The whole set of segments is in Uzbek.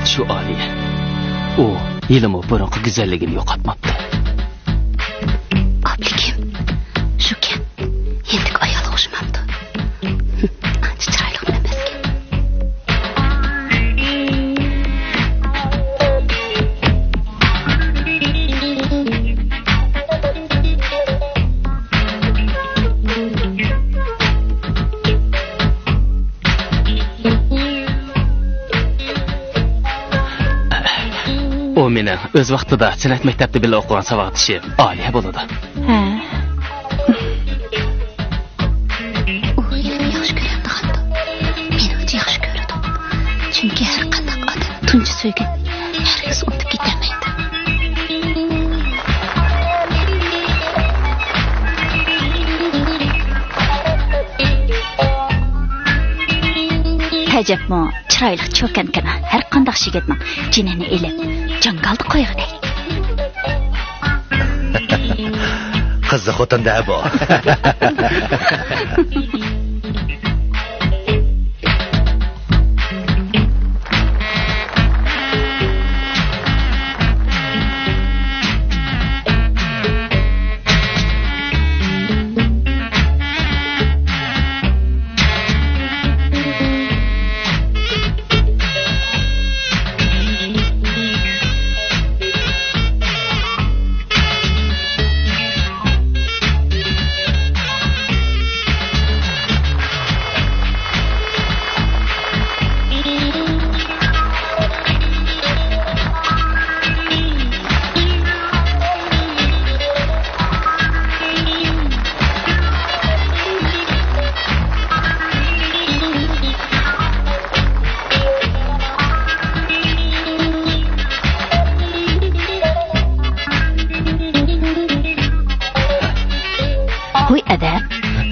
Şu Aliye. O yılımı burunqı güzelligini yo'qotmabdi. Oblikim. Shu kan. Yendik ayol o'xshamabdi. Ancha chiroyli emaskan. O meni o'z vaqtida san'at maktabida birga o'qigan savodishim Aliye bo'ladi. Ha. U yeni yaxshi ko'radi hatto. Meni o'zi yaxshi ko'radi. Chunki har qanday odam tunji so'ygan hargiz unutib ketmaydi. Tajabmo chiroyli cho'kankana har qanday shigitning jinini elib jangalda qo'yg'idek. Qiziq o'tinda bu.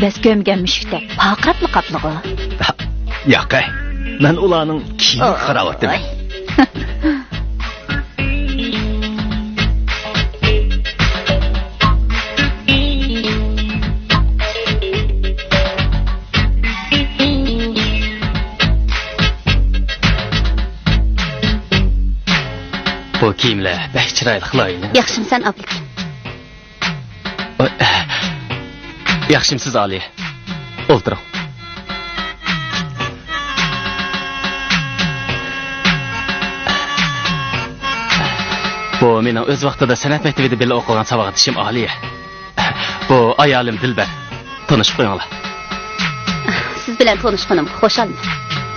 Biz gömgen müşükte pakatlı kaplığı. Yo'q, men ularning kino xarovatimi. Bu kiyimlar bek chiroyli qilayini. Yaxshimsan ablik. Yaxshimsiz Aliye. O'ltiring. Bu mening o'z vaqtida san'at maktabida birga o'qigan savodishim Aliye. Bu ayolim Dilbar. Tanishib qo'yinglar. Siz bilan tanishganim xo'shalman.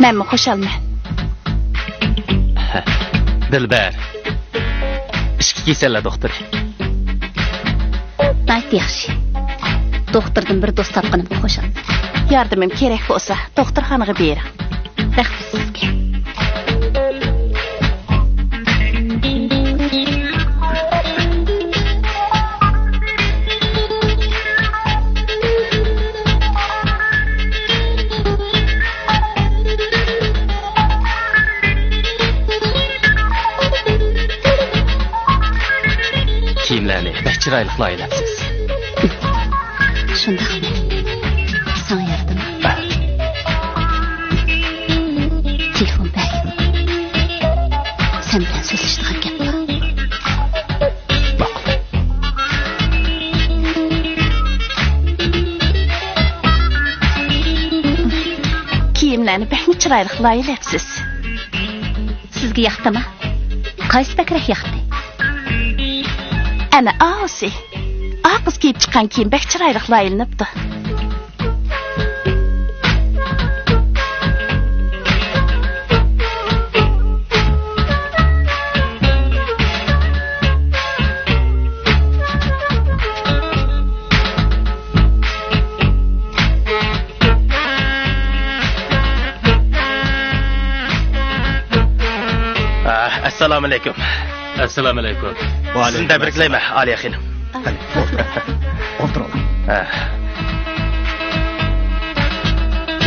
Menmi xo'shalman. Dilbar. Ishga kelsanlar doktor. Ayt yaxshi. Doktordan bir do'st topganim xo'shalman. Yordamim kerak bo'lsa, doktorxonaga bering. Rahmat sizga. Kiyimlarni bek chiroyli qilayapsiz. Shundaqmi? Sana yardım. Telefon bek. Sen bilan so'zlashadigan gap bor. Bak. Kiyimlarni bekni chiroyli qilayapsiz. Sizga yoqdimi? Qaysi bakrak yoqdi? Ana ağası. Ağız giyip çıkan kiyim bek chiroyli qilayapti. Assalomu alaykum. Assalomu alaykum. Sizni tabriklayman, Aliya xonim. O'tiring.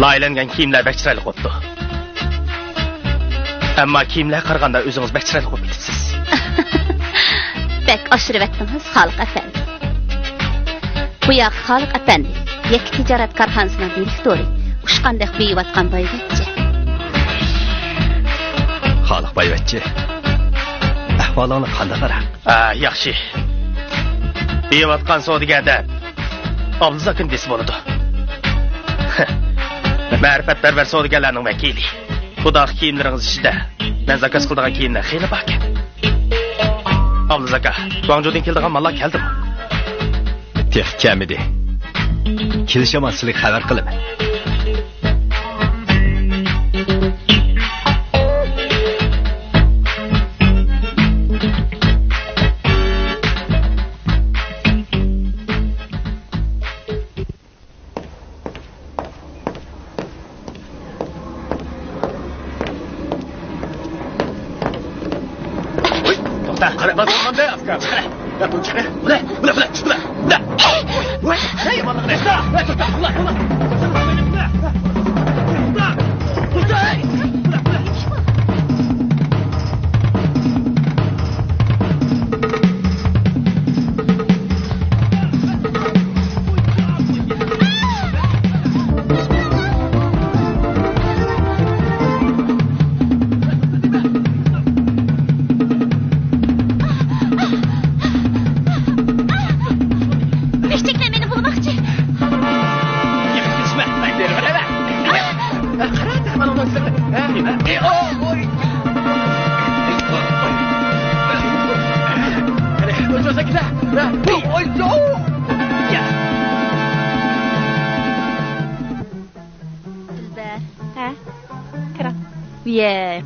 Laylangan kiyimlar bek chiroyli qo'yibdi. Ammo kiyimlar qaraganda o'zingiz bek chiroyli qo'yib ketibsiz. Bek oshirib aytdingiz, Xoliq efendi. Bu yoq Xoliq efendi, yakka tijorat korxonasining direktori. Ushqandek beyiyotgan boygacha. Xalq bayvatchi. Ahvolingni qanday qara? Yaxshi. Deyotgan savdogarda Abduzakin desi bo'ladi. Ma'rifatparvar savdogarlarning vakili. Xudo kiyimlaringiz ichida men zakaz qiladigan kiyimlar xeyli bor ekan. Abduzaka, Guangzhoudan keladigan mallar keldimi? Tex kamidi. Kelishaman sizga xabar qilaman.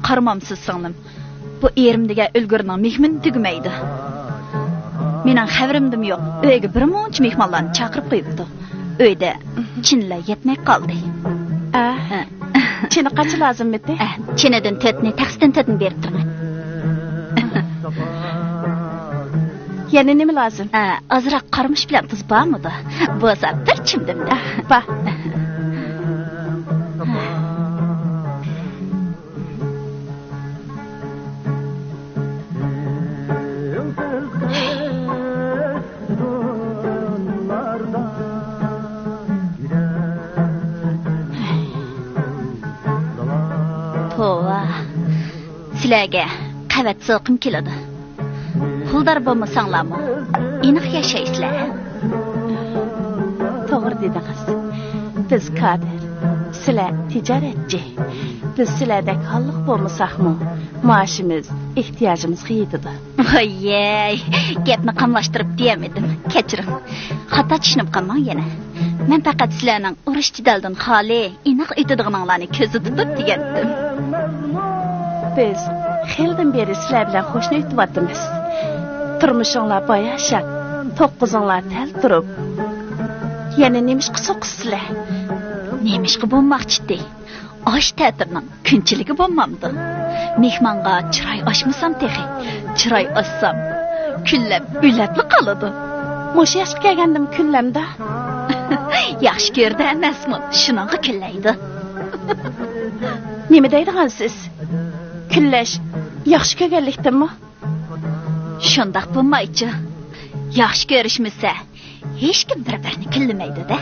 Qarmamsız singlim. Bu erimdiga ulgurning mehmon tugmaydi. Mening xabarimdim yo'q. Uyga bir muncha mehmonlarni chaqirib qo'yibdi. Uyda chinlar yetmay qoldi. Chini qancha lozim edi? Chinidan tetni, taxsidan tetni berib turman. Yana nima lozim? Azroq qarmish bilan tuz bormidi? Bo'lsa bir chimdimda. Ba. Sizlarga qavat so'qim keladi. Puldar bo'lmasanglarmi, aniq yashaysizlar. To'g'ri dedingiz. Biz kadr, sizlar tijoratchi. Biz sizlardek xalq bo'lmasaqmi, maoshimiz, ehtiyojimizga yetadi. Voy, gapni qamlashtirib deyamedim. Kechiring. Xato tushunib qolmang yana. Men faqat sizlarning urush jidaldan xoli, aniq o'tadiganlarni ko'zi tutib degandim. Biz xeldan beri sizlar bilan qo'shni o'tyapmiz. Turmushinglar boyashab, to'qqizinglar tal turib. Yana nemishqa so'qsizlar? Nemishqa bo'lmoqchidi. Osh ta'tirning kunchiligi bo'lmamdi. Mehmonga chiroy ochmasam texi. Chiroy ochsam, kunlab uylabli qoladi. Mo'sh yoshga kelgandim kunlamda. Yaxshi ko'rdi emasmi? Shuningga kunlaydi. Nima deydigansiz? Kunlash yaxshi ko'rganlikdimi? Shundoq bo'lmaychi. Yaxshi ko'rishmasa, hech kim bir-birini kunlamaydi-da.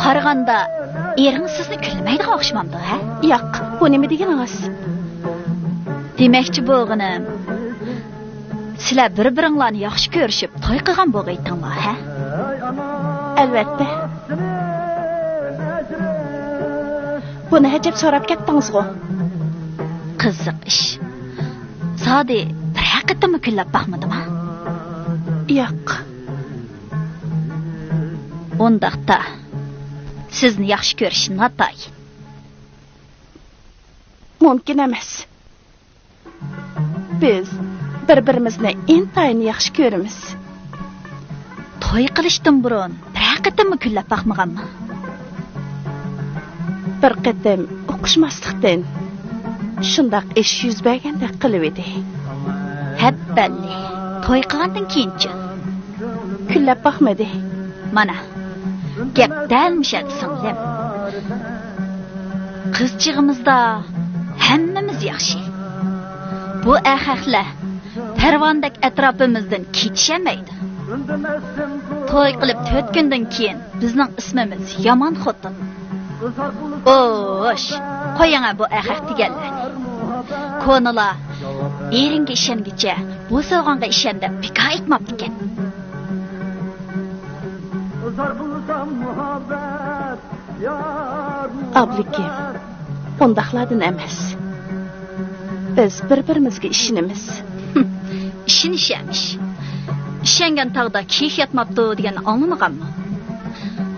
Qaraganda eringiz sizni kunlamaydigan o'xshamamdi, ha? Yo'q, bu nima deganingiz? Demakchi bo'lganim, sizlar bir-biringlarni yaxshi ko'rishib, to'y qilgan bo'lg'aytinglar, ha? Albatta. Buni hajab so'rab ketdingiz-ku. Qiziq ish. Sodi bir haqiqatmi kunlab baxmadimi? Yo'q. Undaqda sizni yaxshi ko'rish noto'g'ri. Mumkin emas. Biz bir-birimizni intayin yaxshi ko'ramiz. To'y qilishdan burun bir haqiqatmi kunlab baxmaganmi? Bir qatam o'qishmaslikdan shundoq ish yuz berganda qilib edi. Habballi. To'y qilgandan keyinchi kunlab baxmadi. Mana gap dalmishadi singlim. Qizchig'imizda hammamiz yaxshi. Bu ahaqlar parvondak atrofimizdan ketishamaydi. To'y qilib 4 kundan keyin bizning ismimiz yomon xotin. Oş, qo'yinglar bu ahaq deganlar. Ko'nala eringa ishongicha bo'sag'onga ishon deb pika aytmabdi ekan. Ablikim, ondaqlardan emas. Biz bir-birimizga ishonamiz. Ishonishamish. Ishongan taqda kiyik yotmabdi deganni anglamaganmi?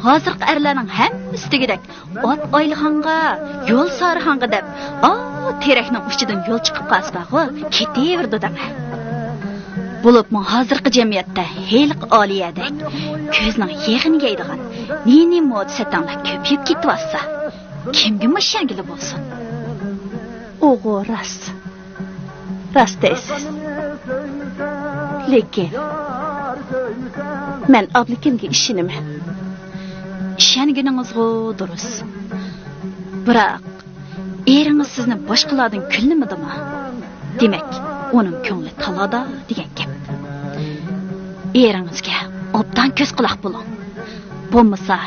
Hozirgi erlarning hammasi degidek ot oylag'anga, yo'l sarg'anga deb, terakning uchidan yo'l chiqib qolsa-ku, ketaverdi dema. Bo'libmi hozirgi jamiyatda heliq oliyadek ko'zning yig'iniga yeydigan neni mod satanglar ko'payib ketyapsa, kimga mashangili bo'lsin? O'g'o rost. Rost deysiz. Lekin men ablikimga ishonaman. İşenginingizg'u durust. Biroq eringiz sizni boshqalardan kulnimidimi? Demak, uning ko'ngli talada degan gap. Eringizga obdan ko'z quloq bo'ling. Bo'lmasa,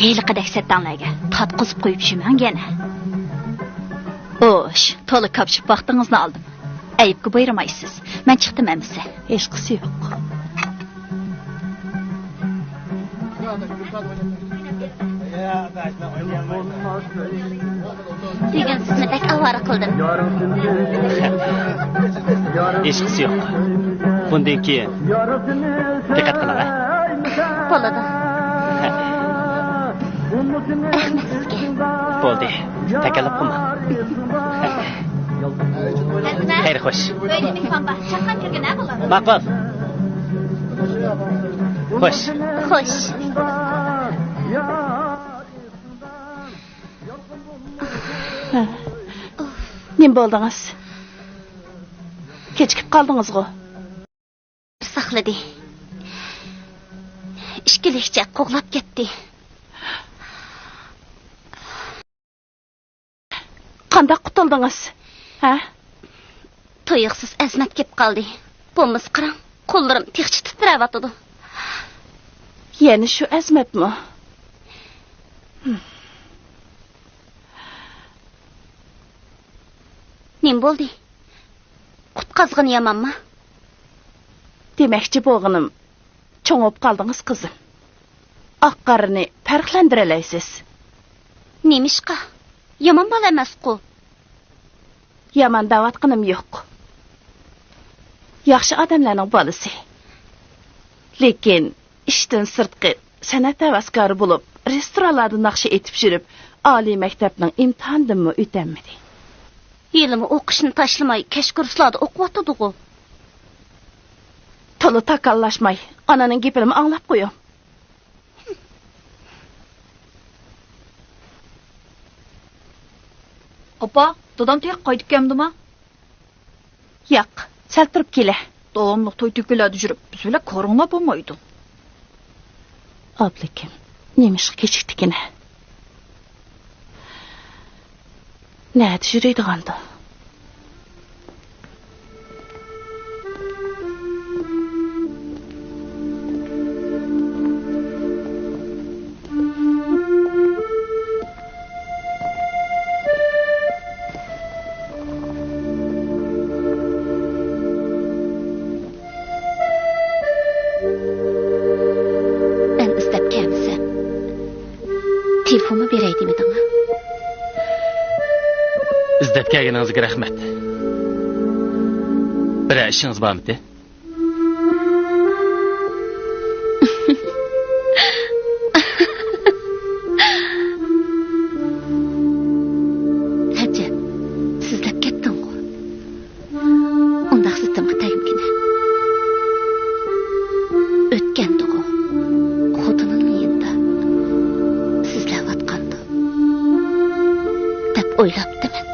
heliqidek satanglarga tatqizib qo'yib shumang yana. Osh, to'liq kapshib vaqtingizni oldim. Ayibga buyurmaysiz. Men chiqdim amsa. Hech qisi yo'q. Degan sizni bek avara qildim. Hech qisi yo'q. Bundan keyin diqqat qilaman. Bo'ladi. Bo'ldi. Takalluf qilma. Xayr, xo'sh. Böyle mehmon bor. Chaqan kirgana bo'ladi. Maqbul. Xo'sh. Xo'sh. Nim bo'ldingiz? Kechikib qoldingiz-ku. Saqladi. Ishkilikcha qo'g'lab ketdi. Qanday qutuldingiz? Ha? To'yiqsiz azmat kelib qoldi. Bo'lmas qarang, qo'llarim tiqchi titrayotdi. Yana shu azmatmi? Nim bo'ldi? Qutqazg'in yamanmi? Demakchi bo'lganim, cho'ngib qoldingiz qizim. Oq-qorini farqlantira olaysiz. Nemishqa? Yaman bola emas-ku. Yaman da'vatqinim yo'q. Yaxshi odamlarning bolasi. Lekin ishdan sirtqi san'at havaskori bo'lib, restoranlarda naqsha etib yurib, oliy maktabning imtihonini o'tolmadi. Yilimi o'qishni tashlamay, kesh kurslarda o'qiyotdi-ku. To'la takallashmay, onaning gapini anglab qo'ying. Opa, dadam tek qaytib kelmdimi? Yo'q, sal turib kela. Davomli to'y to'kilarda yurib, bizlar ko'rinlab bo'lmaydi. Ablikim, nemish kechikdikina. Nada yuraydiganda. Telefonmu beray demedingmi? İzdab kelganingizga rahmat. Bir ishingiz bormi? Hajat, sizlab ketding-ku. Undaq sitimga tagimgina. O'tgandi-ku. Xotinimning yinda sizlayotgandi. Deb o'ylabdiman.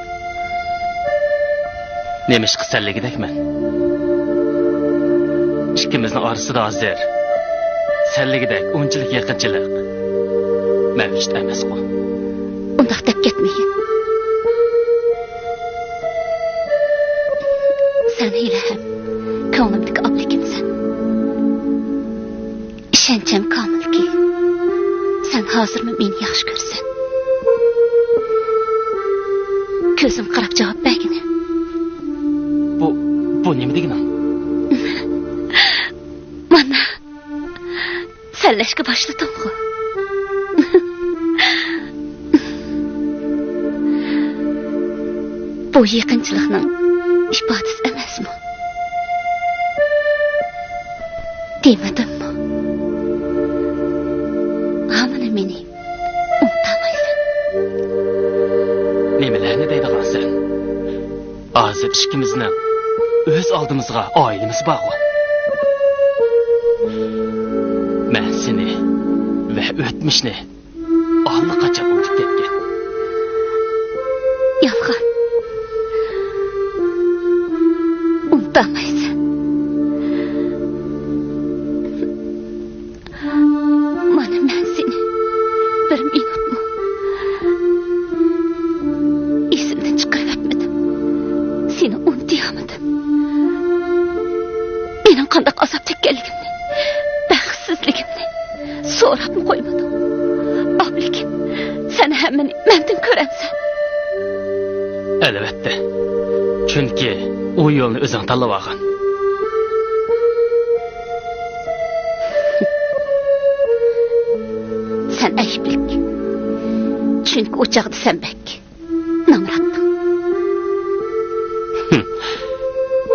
Nemish qisalligidakman. Ikkimizning orasida hozir salligidak unchalik yaqinchilik mavjud emas-ku. Undaq deb ketmagin. Sen ilahim, ko'nglimdagi obligimsan. Ishonchim komilki, sen hozirmi meni yaxshi ko'rsan. ko'zim qarab javob bergini. Bu nima degani? Mana sallashga boshladim-ku. Bu yaqinchilikning ifodasi emasmi? Demadimmi? Hamini meni unutamaysan. Nimalarni deydigansan? Hozir ikkimizni o'z oldimizga oilamiz bor. Men seni va o'tmishni allaqachon unutib ketgan. Yolg'on. Unutamaysan. Mana men seni bir minutmi esimdan chiqarib seni unutayolmadim. Mening qanday azob chekkanligimni, baxtsizligimni so'rab qo'ymadim. Lekin sen hammani mendan ko'ramsan. Albatta. Chunki u yo'lni o'zing tanlab olgan. Sen ayblik. Chunki o chaqda sen bek. Namratding.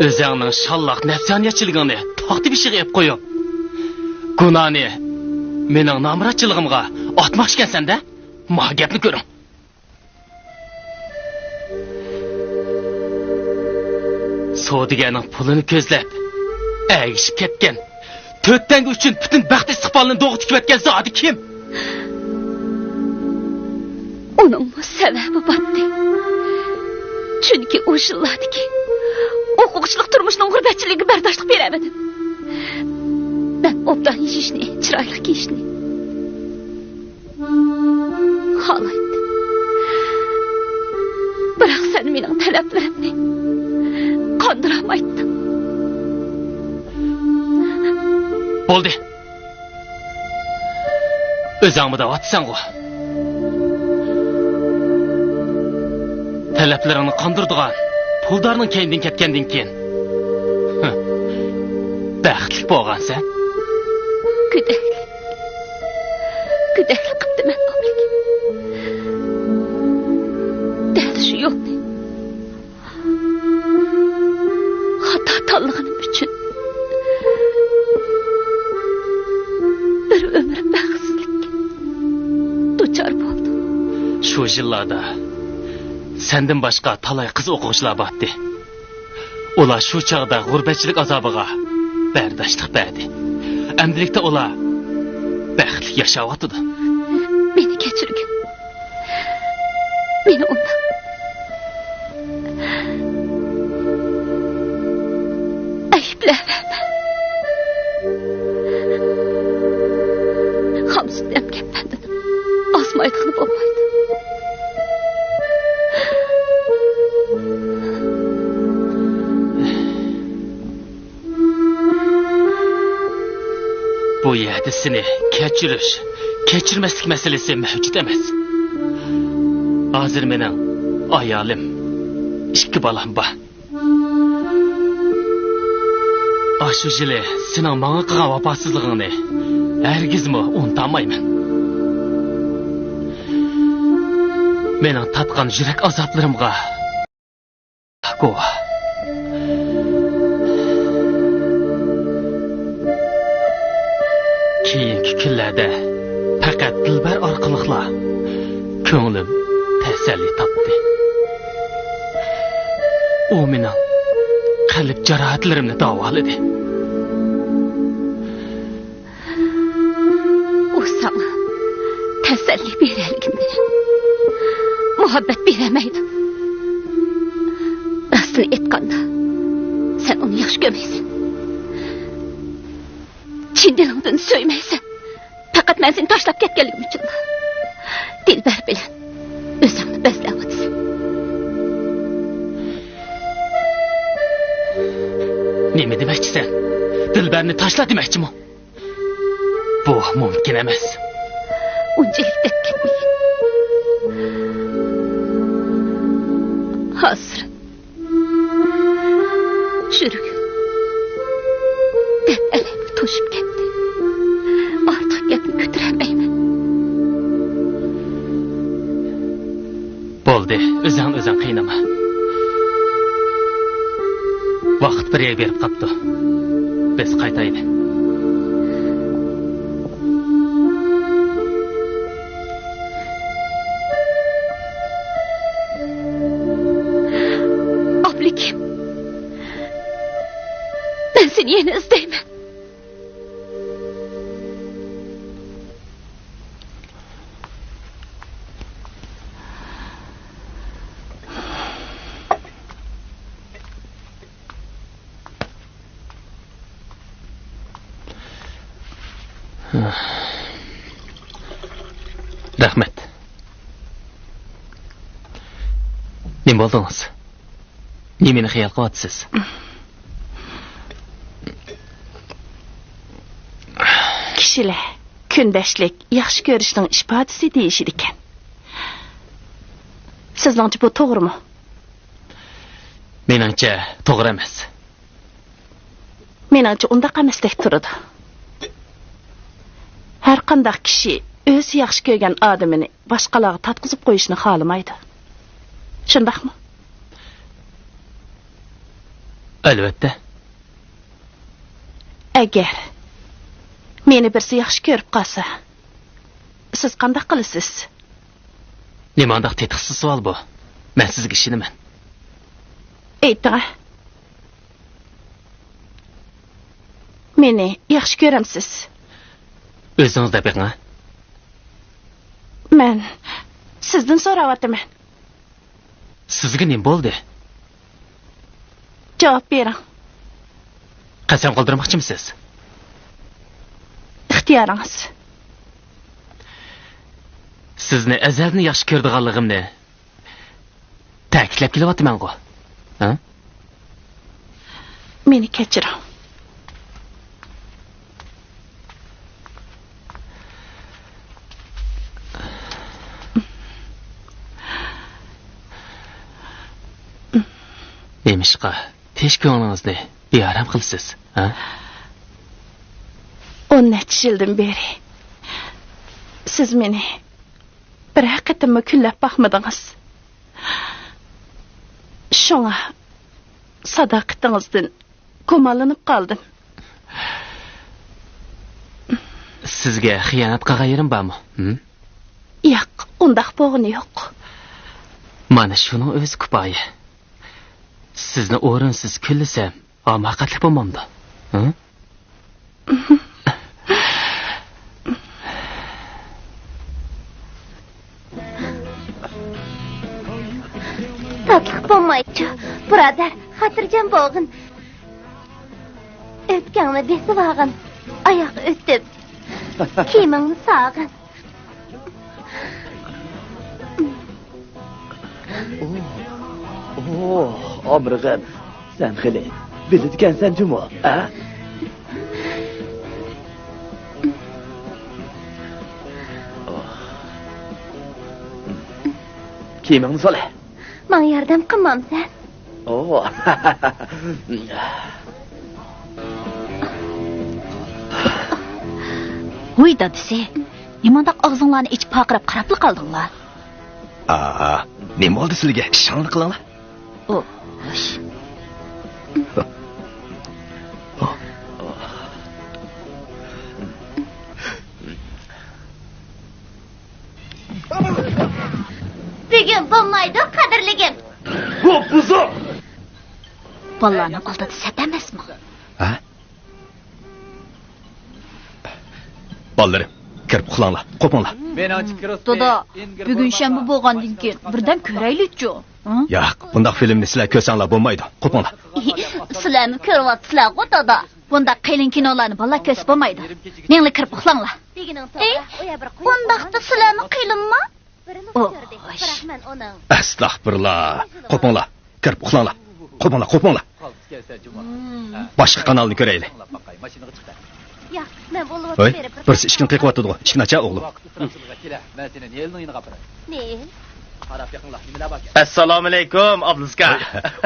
O'zingning shalloq nafsoniyatchiligingni to'xtatib ishiga ep qo'yib. Gunohni mening namratchiligimga otmoq ekansan-da? Ma gapni ko'ring. Sodiganing pulini ko'zlab, agishib ketgan. 4 tanga uchun butun baxt istiqbolini do'g'ri tikib ketgan zodi kim? Uning sababi batdi. Chunki o yillardagi o'quvchilik turmushining g'urbatchiligiga bardoshlik beramadim. Ben obdan yeyishni, chiroyli kiyishni xohlaydim. Biroq sen mening talablarimni qondirolmayding. Bo'ldi. O'zingmi da'vatsan-ku. Talablarini qondirdigan puldarning keyindan ketgandan keyin baxtli bo'lgansan. Güdəkli qıptı mən oblik. Dəl şu yo'lni xato tanlığım üçün bir ömür baxtsizlikka duchor bo'ldim. Shu yillarda senden boshqa talay qiz o'quvchilar bordi. Ular shu chaqda g'urbatchilik azobiga bardoshlik berdi. Amdilikda ular baxtli yashayotdi. Meni kechirgin. Meni undan. Ayblama. Hamsudam gapdan osmaydigan bo'lmaydi. Bu yerda seni kechirmaslik masalasi mavjud emas. Hozir mening ayolim, 2 bolam bor. Shu yili sening menga qilgan vafosizligingni hargizmi unutmayman. Mening tatgan yurak azoblarimga guvoh. Keyingi kunlarda faqat dilbar orqaliqla ko'nglim tasalli topdi. U mening qalb jarohatlarimni davoladi. U sana tasalli berayligimni muhabbat beramaydi. Rostini aytganda sen uni yaxshi ko'rmaysan. Chin dilingdan söymaysan. Faqat men seni tashlab ketganligim uchun dilbar bilan o'zingni bezlayapsan. Nima demoqchisan? Dilbarni tashla demoqchimi? Bu mumkin emas. Unchalik deb ketmang. Hasret. Yürügüm. Elimni to'shib ketdi. Ortiq gapni ko'tarolmayman. Bo'ldi, o'zing qiynama. Vaqt bir berib qapti. Biz qaytaylik. Ablikim. Ben seni yine isteyemem. Рәхмәт. Nima bo'ldingiz? Nimani xiyol qilyapsiz? Kishilar kundashlik yaxshi ko'rishning ifodasi deyishir ekan. Sizningcha bu to'g'rimi? Meningcha to'g'ri emas. Meningcha undaq emasdek turadi. Har qanday kishi o'zi yaxshi ko'rgan odamini boshqalarga tatqizib qo'yishni xohlamaydi. Shundaqmi? Albatta. Agar meni birsi yaxshi ko'rib qolsa, siz qanday qilasiz? Nimandaq tetiqsiz savol bu? Men sizga ishonaman. Ayting. Meni yaxshi ko'ramsiz? O'zingiz deb beqing. Men sizdan so'rayapman. Sizga nima bo'ldi? Javob bering. Qasam qoldirmoqchimisiz? Ixtiyoringiz. Sizni azalni yaxshi ko'rdiganligimni ta'kidlab kelyapman-ku. Ha? Meni kechiring. Nemishqa tez ko'nglingizni bearam qilsiz, ha? 10 yildan beri siz meni bir haqiqatimni kullab baxmadingiz. Shunga sadoqatingizdan ko'malanib qoldim. Sizga xiyonat qilgan yerim bormi? Yo'q, undaq bo'g'ini yo'q. Mana shuning o'zi kifoya. Sizni o'rinsiz kullasam, omaqatli bo'lmamdi. Tatlıq bo'lmaydi. Birodar, xotirjam bo'g'in. O'tganni besib olgin. Oyoq o'tib. Kiyimingni sog'in. Omrig'im, sen xili. Bilitgansan jumo, a? Kiyimingni sol. Menga yordam qilmamsan? Voy dadisi, nimandaq og'zinglarni ichib paqirab qarab qoldinglar? Nima oldi sizga? Ishonli qilinglar. Bugun bo'lmaydi, qadrligim. Bo'psiz. Bolalarning oldida sat emasmi? Ha? Bolalarım, kirib uxlanglar, qo'pinglar. Doda, bugun shanba bo'lgandan keyin birdan ko'raylik-ku. Yo'q, bundaq filmni sizlar ko'rsanglar bo'lmaydi. Qo'pinglar. Sizlarni ko'ryapsizlar-ku, doda. Bunda qilin kinolarni bolalar ko'rsib bo'lmaydi. Mengli kirib uxlanglar. Bundaqda sizlarni qilinmi? Astag'firullah. Qo'pinglar, kirib uxlanglar. Qo'pinglar. Boshqa kanalni ko'raylik. Yo'q, men bo'lib Voy, berib. birsi ishkini qiqyapti-ku. Ishkini acha o'g'lim. Ne? Assalomu alaykum, Abduzka.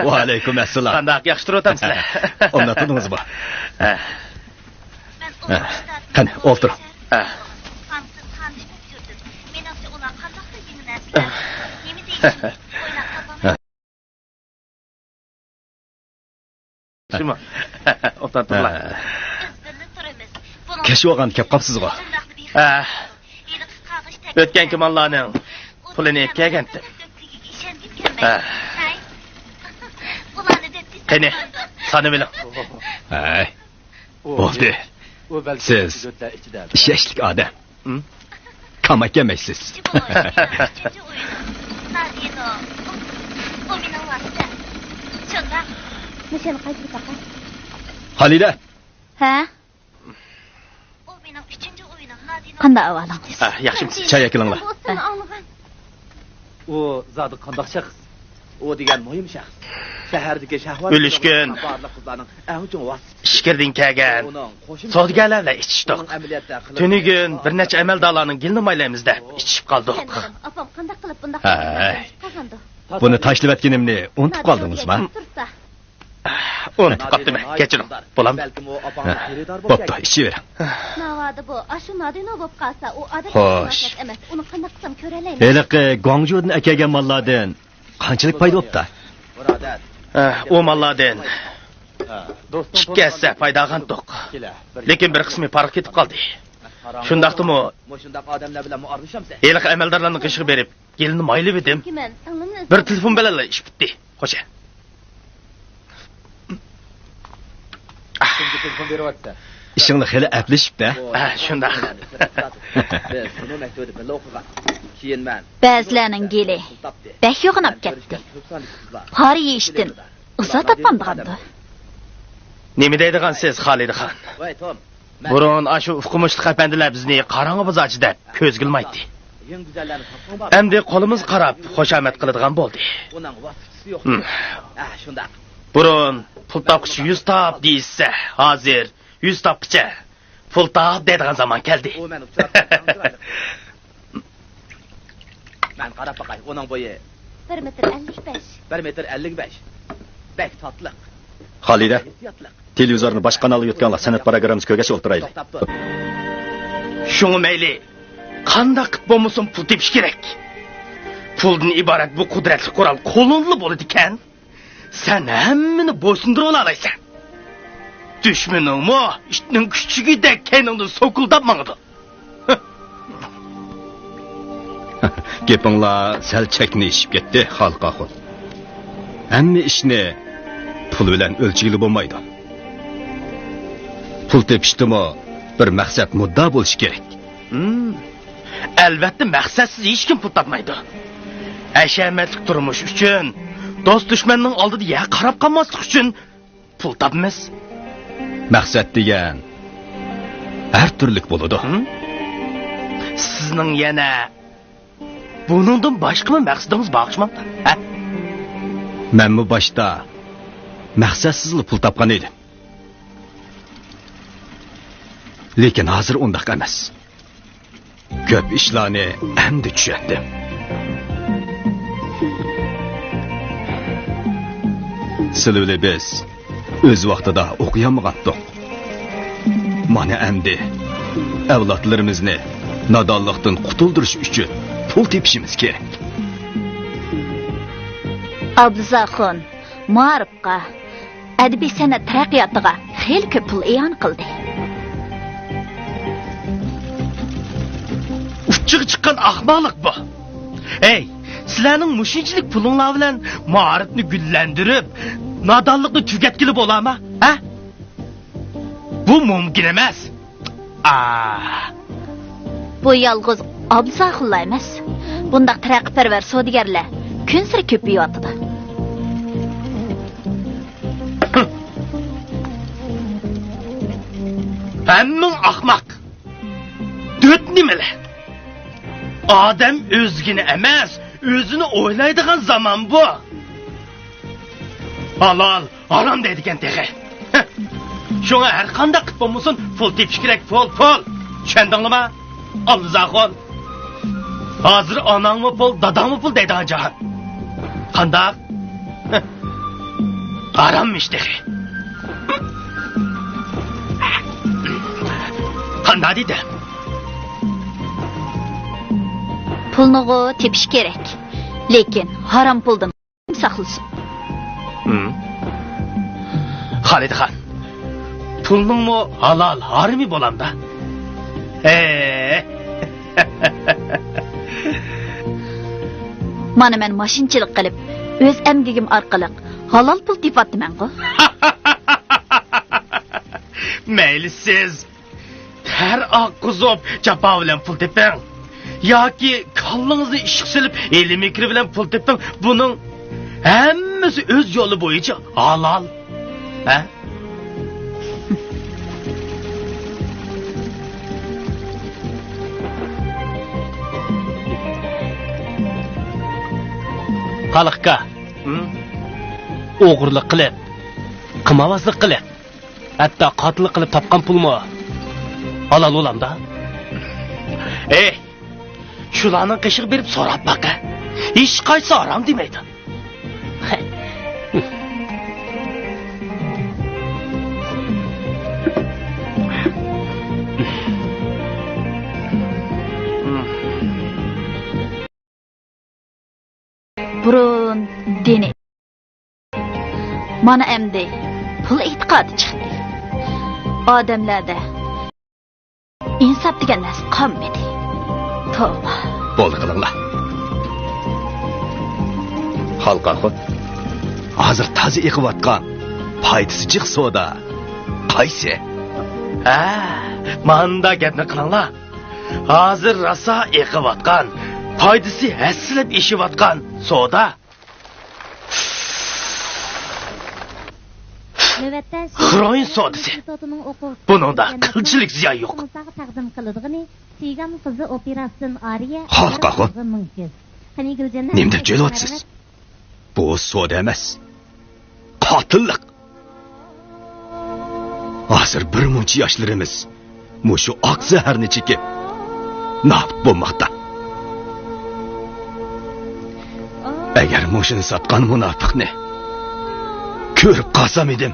Va alaykum assalom. Qanday yaxshi turibsizlar? Unutdingizmi? Qani, o'tir. Shuma. O'tirdilar. Kesh olgan kelib qopsizmi? O'tgan kumonlarning pulini kelgandim. Qani, sani bilan. Hay. Bo'ldi. Siz ishashlik odam. Kamak emaysiz. Halila. Ha? Qanday ahvolingiz? Yaxshimisiz? Çay akilinglar. O zodi qandoq shaxs? O degan muhim shaxs. Shahardagi shahvat O'lishgan. barliq qizlarning eng uchun vasitasi. Ishkirdan kelgan. Savdogarlarla ichishdik. Tunigun bir necha amaldorlarning gilni maylamizda ichib qoldik. Opam qanday qilib bunday Hay. qazandi? Buni tashlab etganimni unutib qoldingizmi? Unutib qoldim. Kechiring. Bo'lam. Balkim o opamning xaridor Bo'pti, ichivering. Navadi bu, ashu nadino bo'lib qolsa, u odat Xo'sh. emas. Uni qanday qilsam ko'ralaymi? Heliqi Guangzhoudan akagan mallardan qanchalik foyda bo'pti? Birodar, O mallardan ikkasi foydagan to'q. Lekin bir qismi farq ketib qoldi. Shundaqdimi? Mushundaq odamlar bilan muarrishamsa? Eliq amaldorlarni qishib berib, gilni maylib edim. Kimen, singlimni Bir telefon bilan ish bitdi. Xo'ja. Kimga telefon beryapti? Ishingni xeli aplashibdi. Shundaq. Biz kino maktubida birga o'qigan. Keyin men Ba'zilarning geli bak yo'g'inab ketdi. Qori yeyishdan uzoq topqandigandi. Nima deydigan siz, Xolidaxon? Voy Tom. Burun ashu ufqumushliq apandilar bizni qarang'i bozorchi deb ko'z gilmaydi. Eng go'zallarni topgan bor. Endi qo'limiz qarab xoshamat qiladigan bo'ldi. Uning vasitasi yo'q. Shundaq. Burun pul topqichi 100 top deysa, hozir 100 topqicha pul top deydigan zaman keldi. O meni uchratdi. Men qarab baqay, uning bo'yi 1 metr 55. 1 metr 55. Bek tatliq. Xolida, Ehtiyotliq. televizorni boshqa kanalga yutganlar san'at programmasi ko'rgach o'tiraylik. To'xtab tur. Shuni mayli. Qanday qilib bo'lmasin pul tepish kerak. Puldan iborat bu qudratli qurol qo'lonli bo'ladi ekan. Sen hammani bo'ysundira olasan. Dushmaningmi ishning kuchugidek keningni so'kuldab mangdi. Gapinglar sal chaknishib ketdi, xalqaqo. Hamma ishni pul bilan o'lchigili bo'lmaydi. Pul tepishdimi bir maqsad mudda bo'lishi kerak. Albatta maqsadsiz hech kim pul topmaydi. Hashamatli turmush uchun, do'st dushmanning oldida ya qarab qolmaslik uchun pul topmiz. Maqsad degan har turlik bo'ladi. Sizning yana buningdan boshqa maqsadingiz bormi? Ha? Men bu boshda maqsadsiz pul topgan edim. Lekin hozir undaq emas. Ko'p ishlarni endi tushundim. Sizlarni biz o'z vaqtida o'qiyolmagandik. Mana endi avlodlarimizni nodonlikdan qutuldirish uchun pul tepishimiz kerak. Abduzaxon ma'rifqa, adabiy san'at taraqqiyotiga xeyli ko'p pul e'yon qildi. Uchiga chiqqan ahmoqlik bu. Ey, sizlarning mushunchalik pulinglar bilan ma'rifni gullantirib, nodonlikni tugatkili bo'ladimi? Ha? Bu mumkin emas. Bu yolg'iz Abduzaxonlar emas. Bundaq taraqqiyparvar savdogarlar kun sari ko'payyapti. Hammang ahmoq. Döt nimalar? Odam o'zgini emas, o'zini o'ylaydigan zaman bu. Halol, harom deydigan texe. Shunga har qanday qilib bo'lmasin pul tepish kerak, pul. Tushundingmi? Abduzaxon. Hazır anang mı pul, dadang mı pul deydi Cahan. Kandak? Arammış dedi. Kandak dedi. Pulnuğu tepiş gerek. Lekin haram puldan saklısın. Halid Khan. Pulun mu halal harimi bolam da? Mana men maşinchilik qilib, o'z emgigim orqali halol pul tepatdiman ku. Mayli siz her oqqizib japa bilan pul teping yoki kallangizni ishq silib elimi kiri bilan pul teping, buning hammasi o'z yo'li bo'yicha halol. Ha? Xalqqa o'g'irlik qilib, qimavazlik qilib, hatto qotillik qilib topgan pulmi halol bo'lamda? Shularning qishiq berib so'rab baqa. Hech qaysi harom demaydi. Burun dini. Mana endi pul e'tiqodi chiqdi. Odamlarda insof degan narsa qolmadi. Tavba. Bo'ldi qilinglar. Xalqa xod. Hozir toza eqiyotgan foydasi chiq soda. Qaysi? Manda gapni qilinglar. Hozir rosa eqiyotgan, foydasi hasilib eshiyotgan soda. Xroin sodisi. Buningda qilchilik ziyon yo'q. Xalqa xod. Nima deb jo'ylayapsiz? Bu soda emas. Qotillik. Hozir bir muncha yoshlarimiz mushu oq zaharni chekib nobud bo'lmoqda. Agar mushuni sotgan munofiqni ko'rib qolsam edim,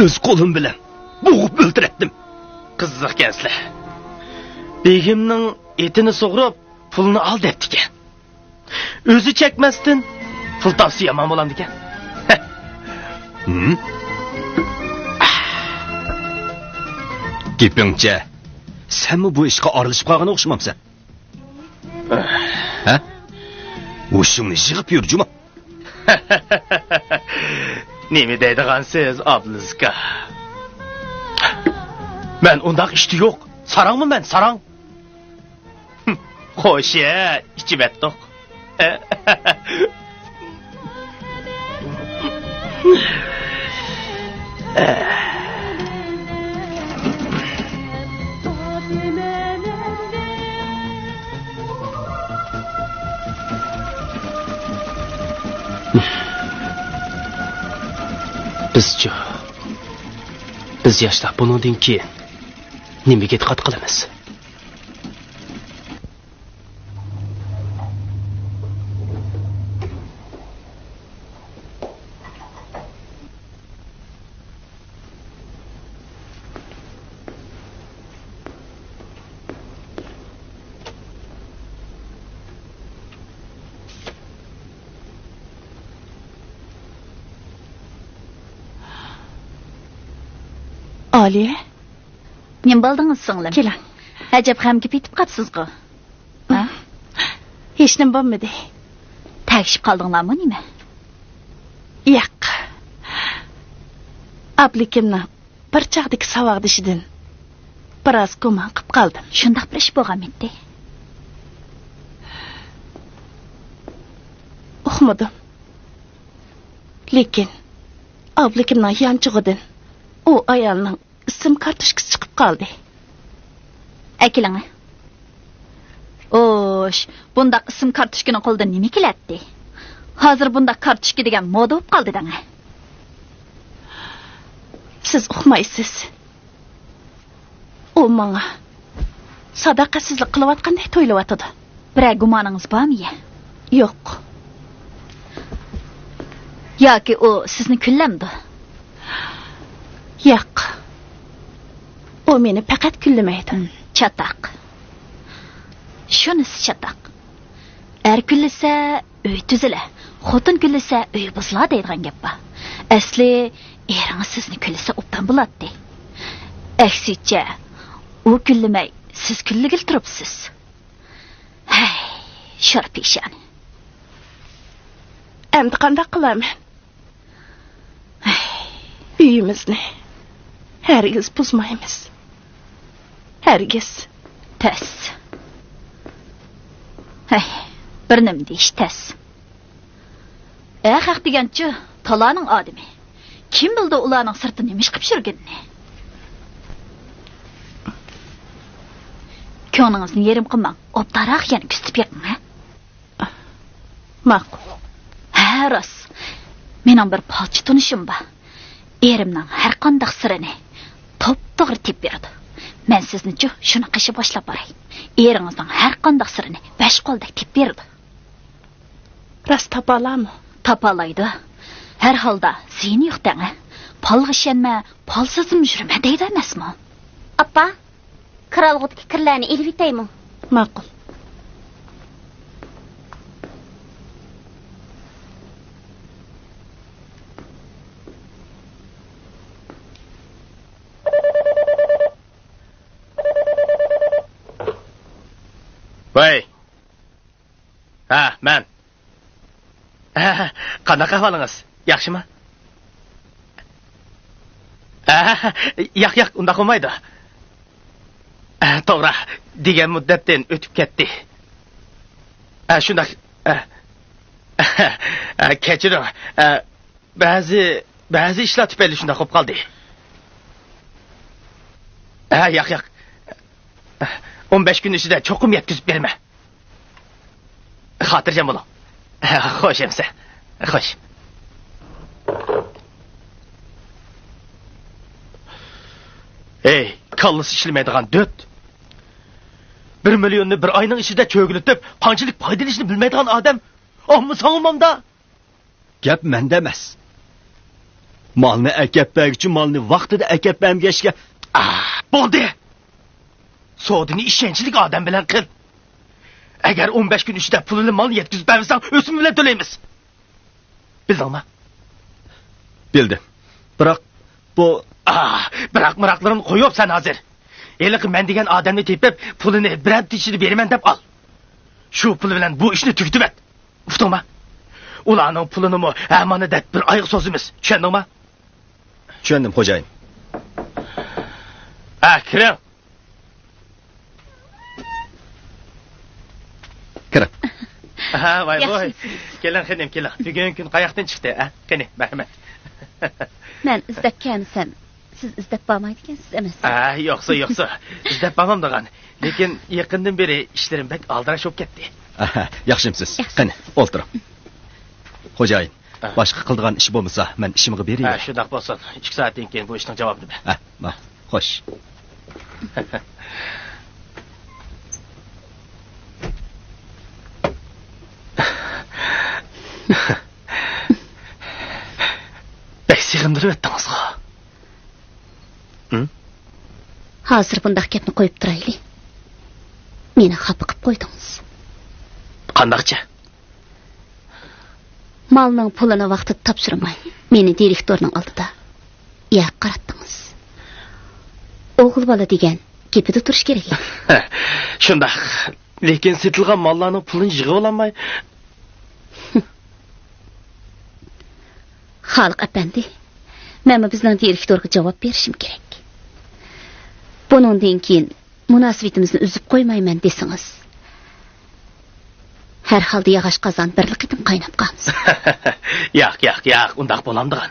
o'z qo'lim bilan bo'g'ib o'ltirardim. Qiziqkansizlar. Begimning etini sug'urib, pulni ol debdi ekan. O'zi chekmasdan pul topsa yomon bo'lamdi ekan. Gapingcha, senmi bu ishga aralashib qolgan o'xshamamsan? Ha? O'shingni yig'ib yur, Juma. Nima deydigansiz, Ablizka? Men undaq ishti yo'q. Sarangmi men, sarang? Xo'sh-ye, ichib etdik. Biz yoshlar bundan keyin nimaga diqqat qilamiz? Aliye, nima bo'ldingiz singlim? Keling. Ajab g'amga ketib qolibsiz-ku. Hech nima bo'lmadi. Tagishib qoldinglarmi nima? Yo'q. Ablikimni bir chaqdagi savog'dishidan biroz gumon qilib qoldim. Shundoq bir ish bo'lganmidi? Uqmadim. Lekin ablikimning yanchig'idan u ayolning ism kartochkasi chiqib qoldi. Akilang. Osh, bundaq ism kartochkani qo'lda nima keladi? Hozir bundaq kartochka degan moda bo'lib qoldi danga. Siz uqmaysiz. U menga sadoqatsizlik qilayotgandek to'ylayotdi. Biror gumoningiz bormi? Yo'q. Yoki u sizni kullamdi? Yo'q. O meni faqat kullamaydi. Chataq. Shunisi chataq. Er kullasa uy tuzila, xotin kullasa uy buzila deydigan gap bor. Asli eringiz sizni kullasa obdan bo'ladi. Aksicha, u kullamay, siz kulligil turibsiz. Hay, sharpishon. Endi qanday qilaman? Uyimizni hargiz buzmaymiz. Hargiz. Tas. Hay, bir nim deyish tas. Haq deganchi, talaning odami. Kim bildi ularning sirtini nima qilib yurganini? Ko'nglingizni yerim qilmang. Obdaroq yana kustib yiqing, ha? Ma'qul. Ha, rost. Mening bir palchi tunishim bor. Erimning har qanday sirini to'p-to'g'ri tep berdi. Men sizni-chi shuni qishi boshlab boray. Eringizning har qanday sirini besh qo'ldek tep berdi. Rost topalammi? Topalaydi. Har holda seni yo'qdan, palg'ishanma, palsizim yurma deydi emasmi? Appa, kiralg'udagi kirlarni elib yetaymi? Ma'qul. Voy. Men. Qanaqa ahvolingiz? Yaxshimi? Yo'q, unda qolmaydi. To'g'ri, degan muddatdan o'tib ketdi. Shunday. Kechiring. Ba'zi ishlar tufayli shunday qolib qoldi. Yo'q. 15 kun ichida cho'qim yetkazib berma. Xotirjam bo'ling. Xo'sh emsa. Xo'sh. Ey, kallasi ishlamaydigan döt. 1 millionni bir oyning ichida cho'gilitib, qanchalik foydalashni bilmaydigan odam, ammo sangmamda. Gap menda emas. Malni akapbagchi malni vaqtida akapbamgashga. Bo'ldi. Sodini ishonchlik odam bilan qil. Agar 15 kun ichida pulini mal yetkazib bermasang, o'sim bilan to'laymiz. Bildingmi? Bildim. Biroq bu biroq qo'yibsan hozir. Eliq men degan odamni tepib, pulini birat ichida beraman deb ol. Shu pul bilan bu ishni tugatib et. Uqdingmi? Ularning pulini mo amanadat bir oyga so'zimiz. Tushundingmi? Tushundim, xo'jayin. Kiring. Kirib. Voy. Keling, xenim, keling. Bugun kun qayoqdan chiqdi? Qani, marhamat. Men izlab kelsam, siz izlab bormaydi ekansiz emas. Yo'qsa. İzlab bormam degan. Lekin yaqindan beri ishlarim bak aldirash bo'lib ketdi. Yaxshimsiz. Qani, o'tiring. Xo'jayin, boshqa qildigan ish bo'lmasa, men ishimga beraman. Shunday bo'lsin. 2 soatdan keyin bu ishning javobini ber. Xo'sh. Bek sig'indirib etdingizga. Hozir bundaq gapni qo'yib turaylik. Meni xafa qilib qo'ydingiz. Qandaqcha? Malning pulini vaqtida topshirmay, meni direktorning oldida yo'q qaratdingiz. O'g'il bola degan gapida turish kerak. Shunday. Lekin setilgan mallarning pulini yig'ib olmay. Xalq apandi, men bizning direktorga javob berishim kerak. Buningdan keyin munosabatimizni uzib qo'ymayman desangiz. Har holda yog'och qozon birliqidan qaynab qolamiz. Yo'q, undaq bo'lamdigan.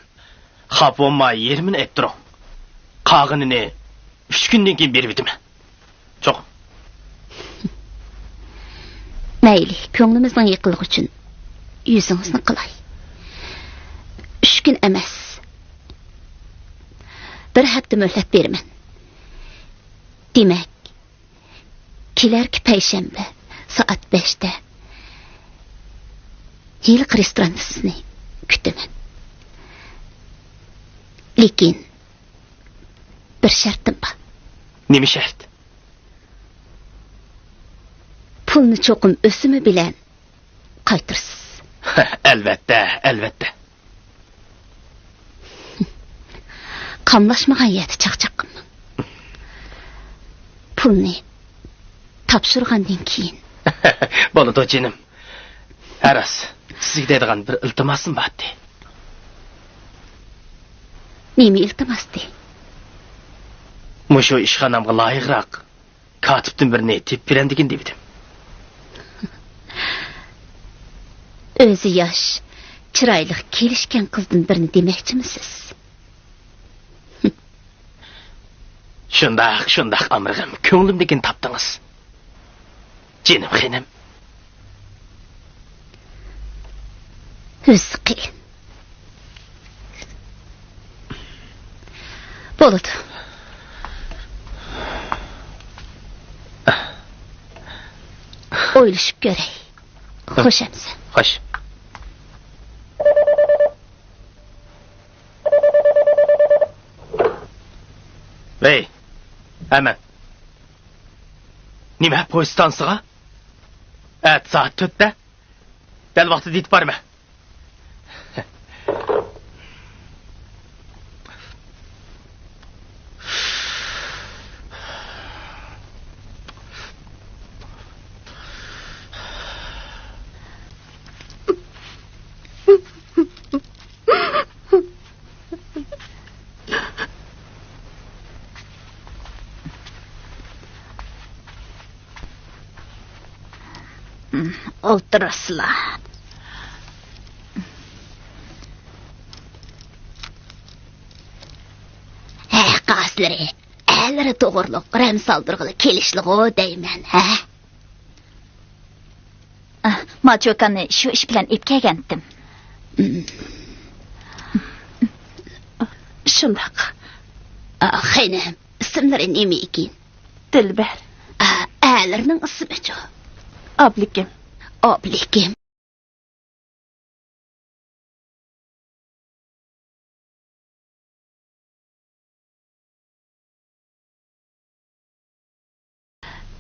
Xap bo'lmay yerimni ayttiring. Qog'inini 3 kundan keyin berib etaman. Cho'q. Mayli, ko'nglimizning yiqiligi uchun yuzingizni qilay. 3 kun emas. 1 hafta muhlat beraman. Demak, kelerki payshanba soat 5'te yilqi restoranda sizni kutaman. Lekin bir shartim bor. Nima shart? Pulni cho'qim o'simi bilan qaytirsiz. Albatta, albatta. Qamlashmagan yerda chaqchaq qilmang. Pulni topshirgandan keyin. Bo'ladi jinim. Aras, sizga deydigan bir iltimosim bordi. Nima iltimosdi? Mushu ishxonamga loyiqroq katibdan birini tepib berandigin dedim. O'zi yosh, chiroyli kelishgan qizdan birini demoqchimisiz? Shundoq amirg'im, ko'nglimdagini topdingiz. Jinim xinim. O'zi qiyin. Bo'ladi. O'ylashib ko'ray. Xo'shamsan. Xo'sh. Hey, hemen. Nima poyst stansiga? Saat 4'te. Bel vakti deyip var mı? O'ltirasizlar. Qazlari, əlləri doğurluq, rəm saldırğılı kelişliği deymen, hə? Maçokanı şu iş bilan ip kelgandim. Shundaq. Xeynəm, isimləri nemi ekin? Dilber. Əllərinin ismi ço? Ablikim. Ablikim.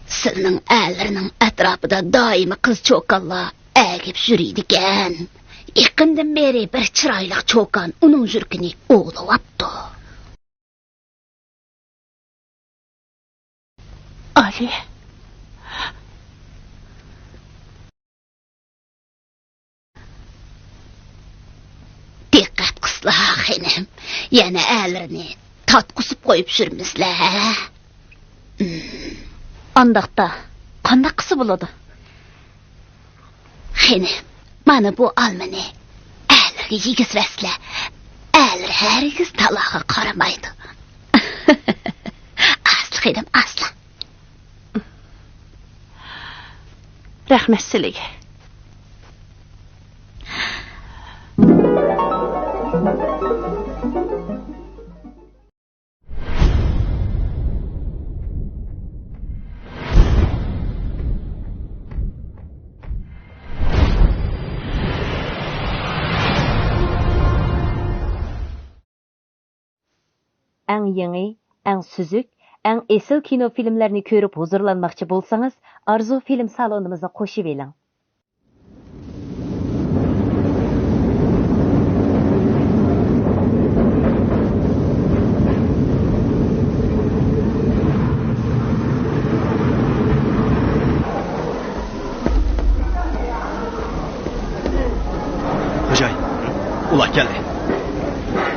Sizning əllərinin ətrafıda daimi qız çokanlar əgib jüriydigan. Yaqindan beri bir chiroyli çokan uning jurkini o'g'lavapti. Ali. Diqqat qilsizlar xenim. Yana əllərini tatqusib qoyub jürmizlər. Andaqda qandaq qısı buladı? Xenim, mana bu almani əllərə yigizvəslə. Əllər hərgiz talağa qaramaydı. Aslı xenim, aslı. Rəhmət sizə. Әң yeni, әң süzük, әң esil kino filmlerini көріп huzurlanmakçı bolsanız, Arzu film salonumuza qoşup elin. Hocay, ulan geldi.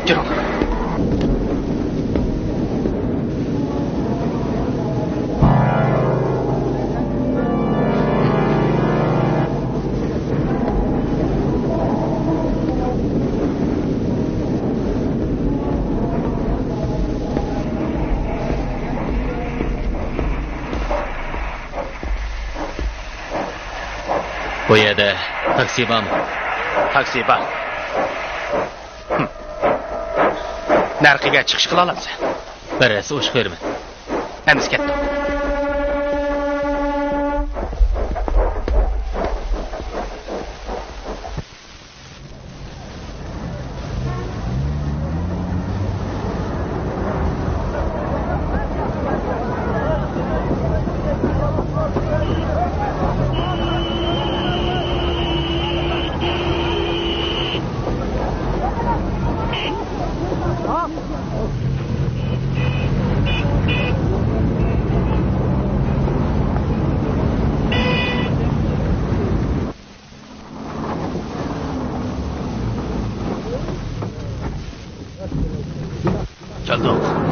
Gel oğlum. Bu yerda taksi bormi? Taksi bor. Narxiga chiqish qila olamsan. Birasi o'sh qo'yirman. Emas ketdi.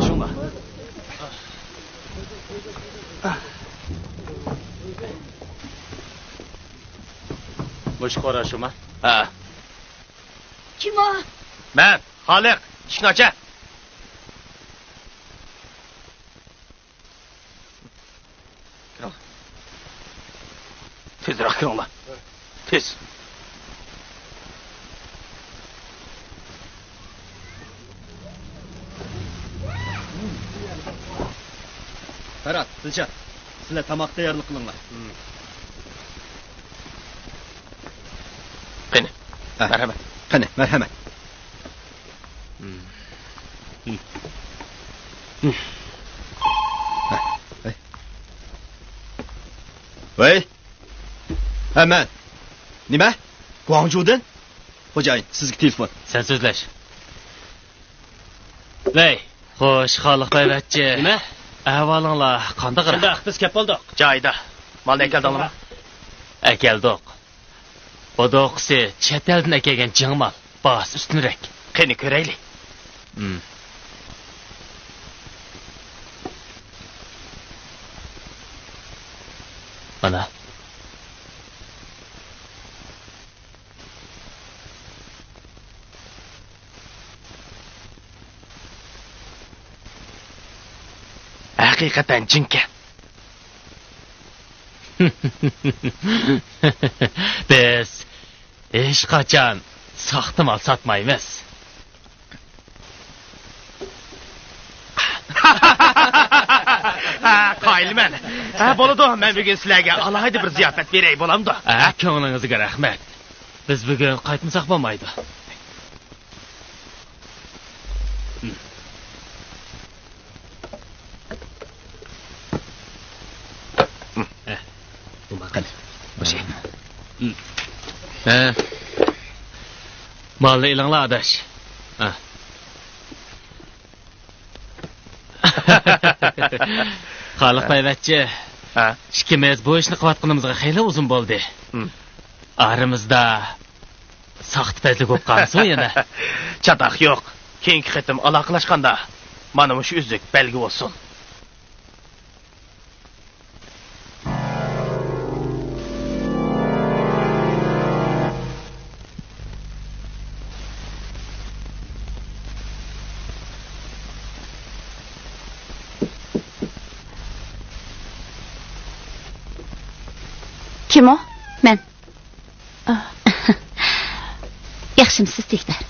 qarashinglar. Mush qarashingmi? Ha. Kim o? Men, Xoliq, ishni ocha. Tezroq kiringlar. Tez. Ferhat, Dilshod, sizlar tamoq tayyorlik qilinglar. Qani. Marhamat. Qani, marhamat. Voy. Hemen. Nima? Guangzhoudan? Xo'jayin, sizga telefon. Sen so'zlash. Vay, xo'sh, Xoliq bayvatchi. Nima? Ahvolinglar qanday qara? Shunda biz kelib qoldik. Joyida. Malni akeldingmi? Akeldik. Bodoqsi chet eldan akelgan jingmal, bas ustunroq. Qani ko'raylik. Mana. Haqiqatan jinka. Biz hech qachon soxta mal sotmaymiz. Qoyilman. Ha, bo'ladi. Men bugun sizlarga alohida bir ziyofat beray bo'lamdi. Ko'nglingizga rahmat. Biz bugun qaytmasak bo'lmaydi. Qani, o'sha. Malni ilinglar adash. Xoliq bayvatchi. Ikkimiz bu ishni qilayotganimizga xeyli uzun bo'ldi. Aramizda soxtapazlik bo'lib qolsa yana. Chataq yo'q. Keyingi qitim aloqalashganda mana shu uzuk belgi bo'lsin. Kim o? Men. Yaxshimisiz teklar?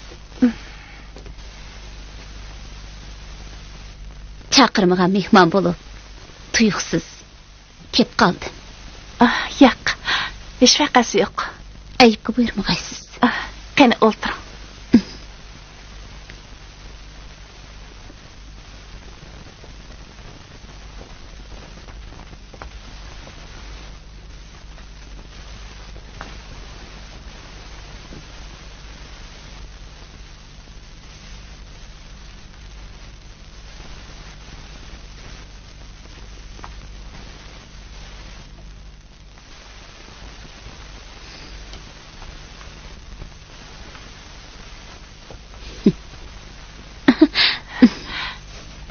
Chaqirmagan mehmon bo'lib, tuyuqsiz ketib qoldi. Yo'q. Hech vaqasi yo'q. Ayibga buyurmag'aysiz. Qani o'tiring.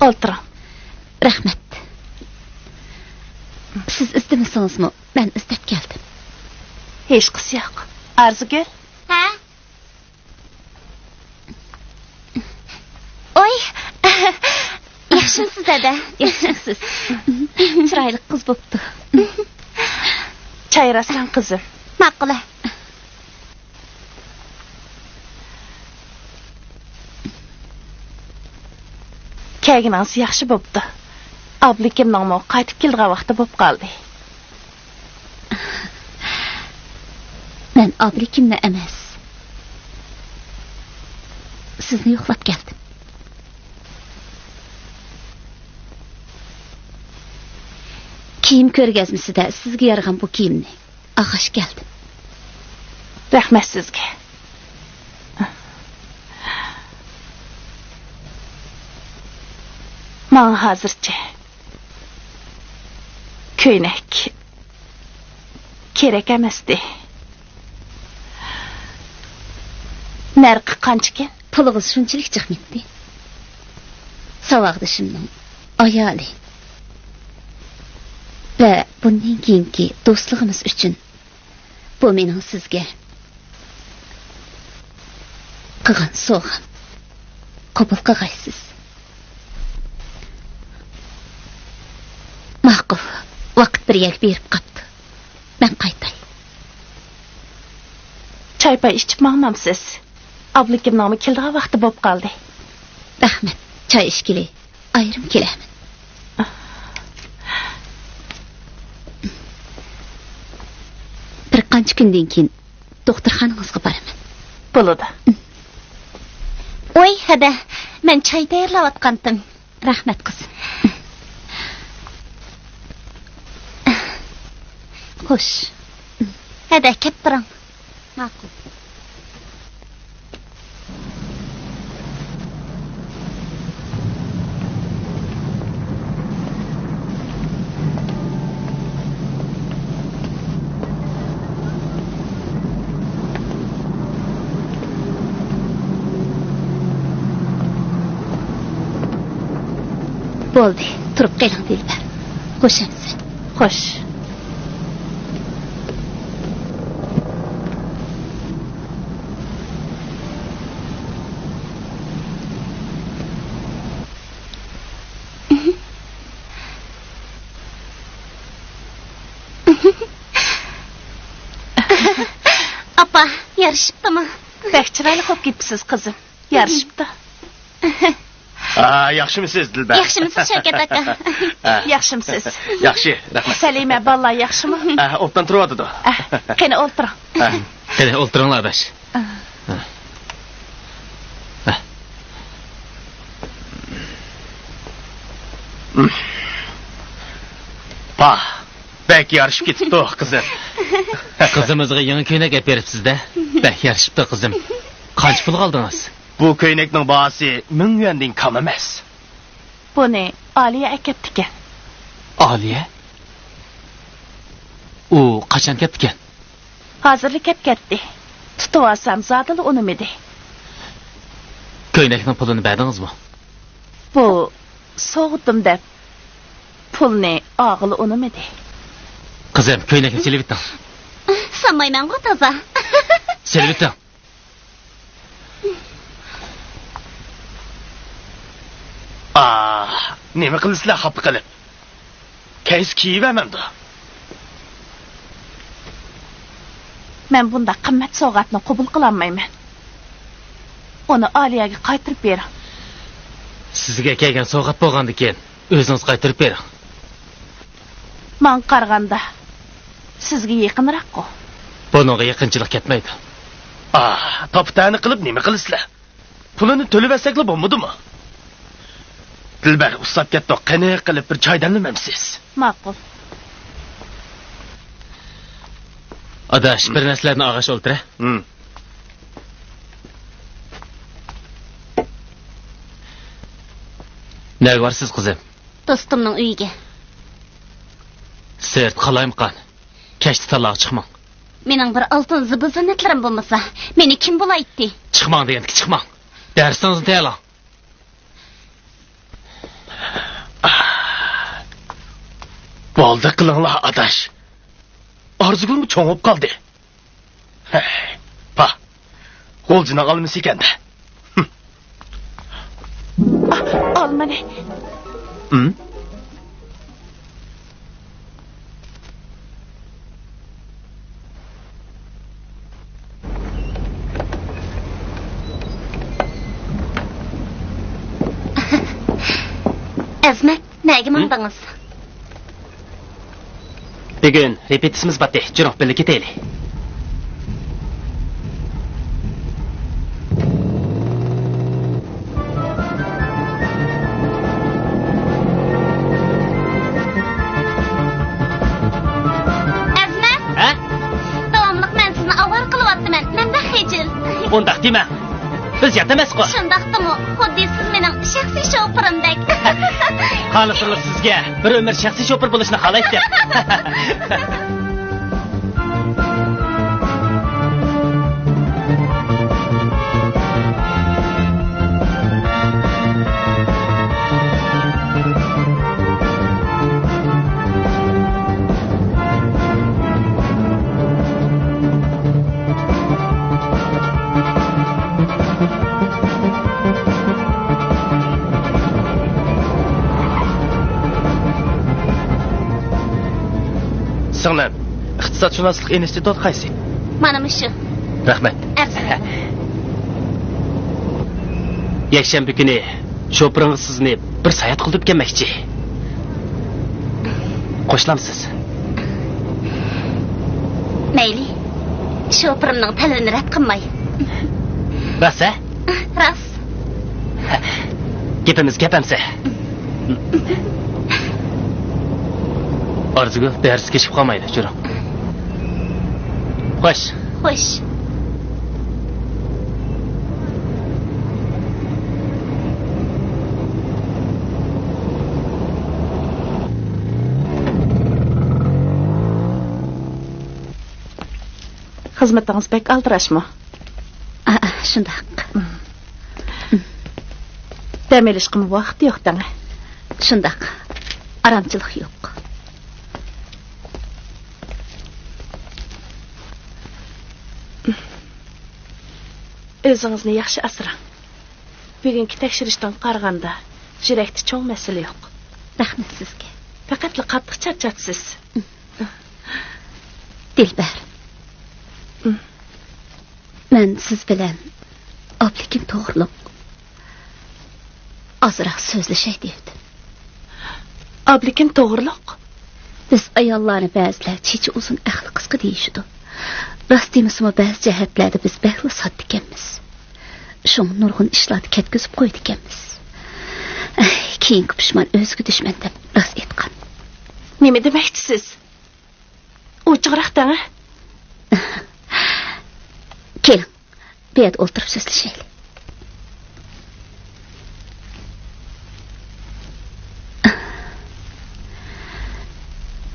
O'tiring. Rahmat. Siz istamasangizmi, men istab keldim. Hech qisi yo'q. Arzigul? Ha? Oy. Yaxshimisiz dada? Yaxshimisiz. Chiroyli qiz bo'pti. Chayrasan qizim. Ma'qula. Kelginangiz yaxshi bo'pti. Ablikimning qaytib kelgan vaqti bo'lib qoldi. Men ablikimni emas. Sizni yo'qlab keldim. Kiyim ko'rgazmasida sizga yaragan bu kiyimni ag'ash keldim. Rahmat sizga. Men hozircha ko'ylak kerak emasdi. Narxi qanchakan? Pulingiz shunchalik chiqmaydi. Savaqdışımның ayali. Və bundan keyinki dostluğumuz üçün bu mening sizga qilgan sovg'am. Qabul qilgaysiz. Ma'qul. Vaqt bir yak berib qapti. Men qaytay. Çay pay içip mağmamsız. Ablikimnamı kildiği vakti bop kaldı. Rəhmət. Çay içkili. Ayrım keləmin. Bir qancha kundan keyin doktorxonangizga boraman. Buludu. Oy, hada, men çay tayyorlayotgandim. Rəhmət qizim. Xo'sh. Hada, kep turing. Ma'qul. Bo'ldi, turib keling Dilbar. Qo'shamiz. Xo'sh. Apa, yarışıptımı? Bək çıraylı qop gitpisiz kızım. Yarışıptı. Yaxshimisiz Dilbar? Yaxshimisiz Shavkat aka? Yaxshimsiz. Yaxshi, rahmat. Salima vallahi yaxshimi? Obdan turibdi. Qani o'ltiring. Qani o'ltiringlar adash. Pa, bək yarışıb ketibdi qizim. Qizimizga yangi ko'ylak olib beribsiz-da. Bək yarışibdi qizim. Qancha pul qaldingiz? Bu köynekning bahası 1000 yuandan kam emas. Buni Aliya aketdikan. Aliya? U qachon ketdikan? Hozirli ketdi. Tutib olsam zodili unimidi. Ko'ylakning pulini berdingizmi? Bu so'g'dim deb pulni og'ili unimidi. Qizim, ko'ylakni silib bitding. Sanmayman-ku toza. Silib bitding. Nima qilisizlar xafa qilib? Kays kiyibamamdi. Men bunda qimmat sovg'atni qabul qilolmayman. Uni Aliyaga qaytarib bering. Sizga kelgan sovg'at bo'lgandan keyin o'zingiz qaytarib bering. Men qaraganda sizga yaqinroq-ku. Buningga yaqinchilik ketmaydi. Toptani qilib nima qilisizlar? Pulini to'lab olsaklar bo'lmadimi? Dilbar, ustab ketdi. Qani qilib bir choy damlamamsiz? Ma'qul. Adash, bir narsalarni og'ash o'ltira. Nega borsiz qizim? Do'stimning uyiga. Sirt qalaymiqan. Kechda taloq chiqmang. Mening bir oltin zibizinatlarim bo'lmasa, meni kim bo'laydi? Chiqmang deganki chiqmang. Darsingizni tayyorlang. Bo'ldi qilinglar adash. Orzugim cho'ngib qoldi. Pa. Qo'ljini olmasa ekanda. Olmani. Azmat, nega mandingiz? Bugun repetisyamiz batdi. Janob birga ketaylik. Azmat? Ha? Davomliq men sizni avval qilyapman. Menda xejil. Undaq dema. Biz yatamas-ku. Shundaqdimi? Xuddi siz mening shaxsiy shoferimdek. Xolislar sizga bir umr shaxsiy shofer bo'lishni xohlaydi. Singlim, iqtisodshunoslik instituti qaysi? Mana shu. Rahmat. Afzal. yakshanba kuni sho'piringiz sizni bir sayat qilib kelmoqchi. Qo'shilamsiz? Mayli. Sho'pirimning talabini rad qilmay. Rasa? Ras. Gapimiz gapamsa. Arzuga dars keshib qolmaydi, juring. Xo'sh. Xo'sh. Xizmatingiz pek aldirashmi? Shundoq. Dam olishga vaqt yo'q dang. Shundoq. Aramchilik yo'q. O'zingizni yaxshi asrang. Bugungi tekshirishdan qaraganda yurakda cho'ng masala yo'q. Rahmat sizga. Faqat qattiq charchatsiz. Dilbar. Men siz bilan oblikim to'g'riliq ozroq so'zlashay devdim. Oblikim to'g'riliq? Biz ayollarni ba'zilar chechi uzun aqli qisqa deyishdi. Rost emasmi, ba'zi jihatlarda biz baxtli sotdi ekanmiz. Shuni nurg'un ishlarni ketkizib qo'ydi ekanmiz. Keyin pushman o'zga dushman deb rost aytgan. Nima demoqchisiz? Ochiqroqdan. Keling, bu yerda o'tirib so'zlashaylik.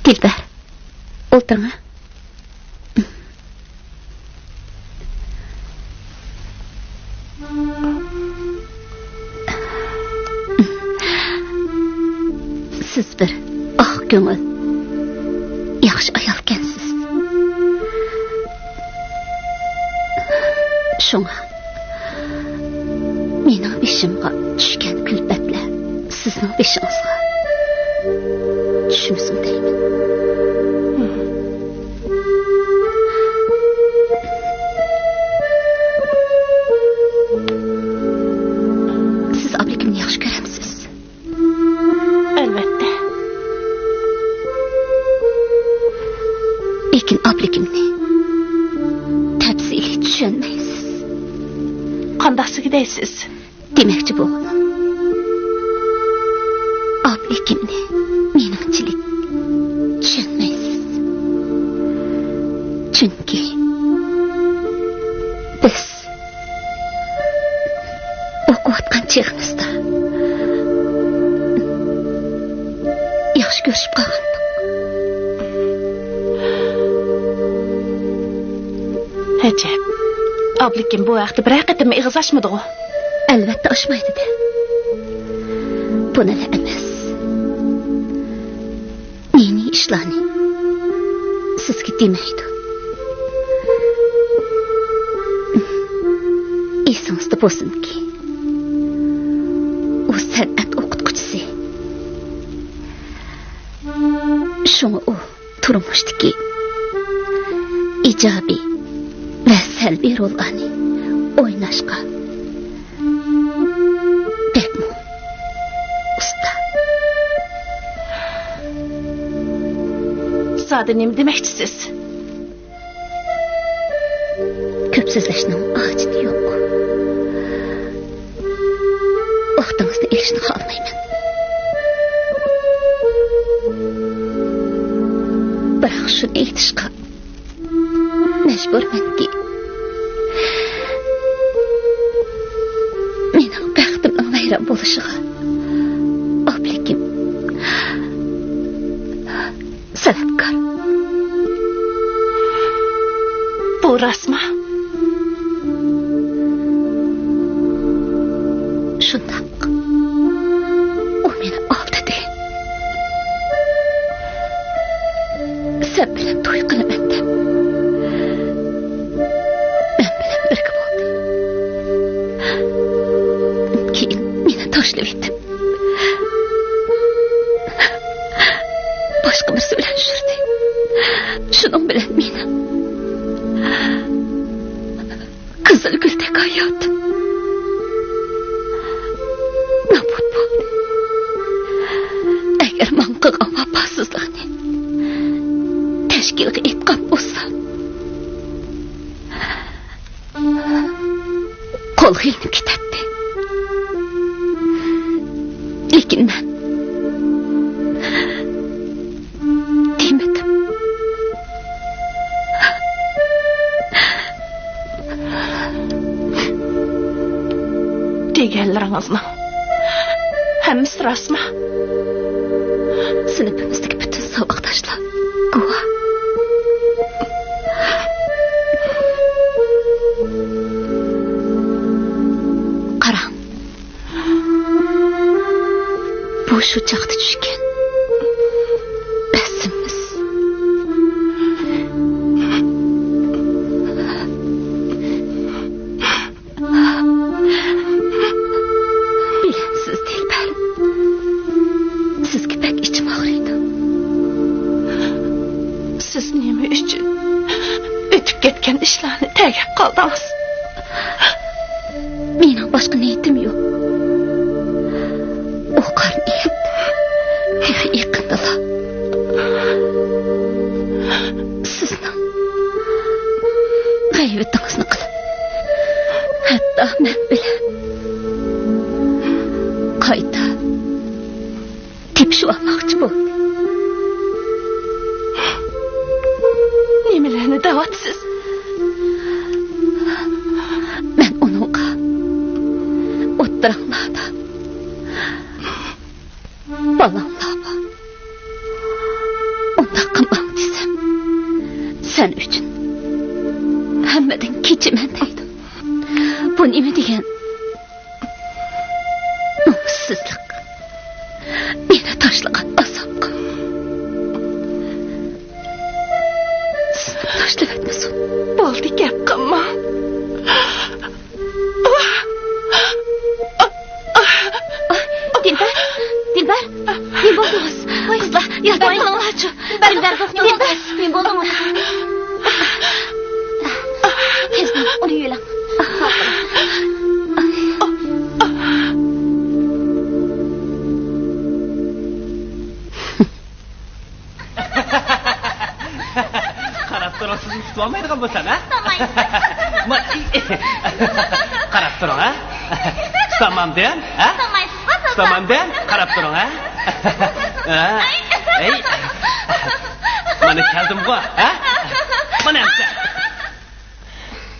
Dilbar, o'tiring. Siz bir ko'ngil, yaxshi ayol ekansiz. Shunga mening beshimga tushgan kulfatlar sizning beshingizga tushmasin deyman. Siz obligimni yaxshi ko'ramsiz? Albatta. Lekin obligimni tafsili tushunmaysiz. Qandaqsiga deysiz? Demoqchi bo'ldim. Obligimni meningchilik tushunmaysiz. Chunki biz o'qiyotgan chog'imizda yaxshi ko'rishib qolgandik. Ajab. Oblikim bu vaqtda bir qatim ig'iz ochmadi-ku. Albatta ochmaydi-da. Buni emas. Meni ishlarni sizga demaydi. Esingizda bo'lsinki, u san'at o'qituvchisi. Shuni u turmushdagi ijobiy va salbiy rollarni o'ynashga bekmi usta. Sadi nima demoqchisiz? Ko'p so'zlashning hojati yo'q. Vaqtingizni ilishni xohlamayman. Biroq shuni aytishga majburmanki, mening baxtimning vayron bo'lishiga obligim sababkor. Bu rasma. Shundoq. U meni aldadi. Sen bilan to'y qilaman deb men bilan birga bo'ldi. Keyin meni tashlab etdi. Boshqa birisi bilan yurdi. Şunun bilen meni kızıl güldek hayatım nabut bo'ldi. Agar men qilgan vafosizlikni tashkilga aytgan bo'lsam, qo'l qilinib ketadi. Lekin men demedim. Deganlaringizning hammasi rostmi? Sinfimizdagi bütün saboqdoshlar guvoh. Qarang. Bu shu chaqda tushgan rasmimiz. Bilemsiz Dilber. Sizga pek içim ağrıydı. Siz nima uchun o'tib ketgan ishlarni tagib qoldingiz? Mening boshqa niyatim yo'q. O qarniyat tehi yaqindilar. Sizning g'aybatingizni qilib, hatto men bilan qayta tepishib olmoqchi bo'ldi. Nimalarni da'vatsiz? Men uningga o'ttiraqlarda balanglarga undaq qilmang desam, sen uchun hammadan kechiman deydi. Bu nima degan nomussizlik, meni tashlagan azobga. Sizni tashlab etmasin. Bo'ldi, gap qilma. Dilber, ne buldunuz? Kızlar, yardım kılınlarçı. Dilber, ne buldunuz? Tezden, onu yöyle. Qarab turasiz, tutolmaydigan bo'lsan, ha? Qarab turing, ha? Tutamam deyan, ha? Tutamam deyan, qarab turing, ha? Ey. Mana keldim-ku, ha? Mana hamsa.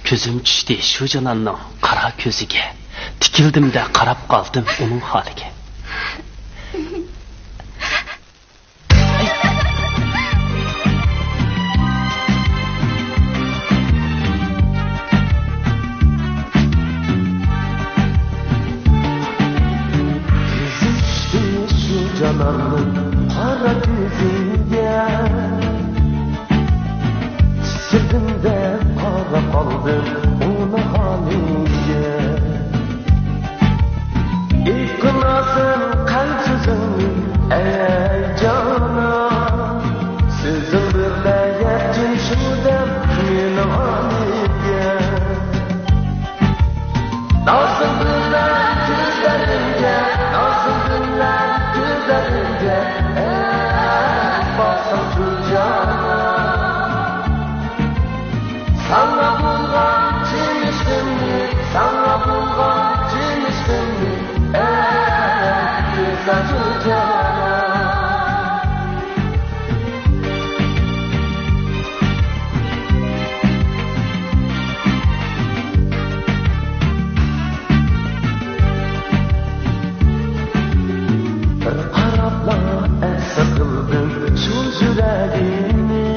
Ko'zim tushdi shu jononning qara ko'ziga. Tikildim-da qarab qoldim uning holiga. Qara ko'zingga sirtimda qora qoldim uni holiga. Iqnosim qalbsizim ey jonon, sizin birga yetdim shudam meni holiga. Nozim bilan ko'zlarimga, nozim bilan ko'zlarimga boqsam shu jonon. Sana bo'lgan chinishimni, sana bo'lgan chinishimni ko'zlar shu jonon. Sakıldım şu yüreğimi,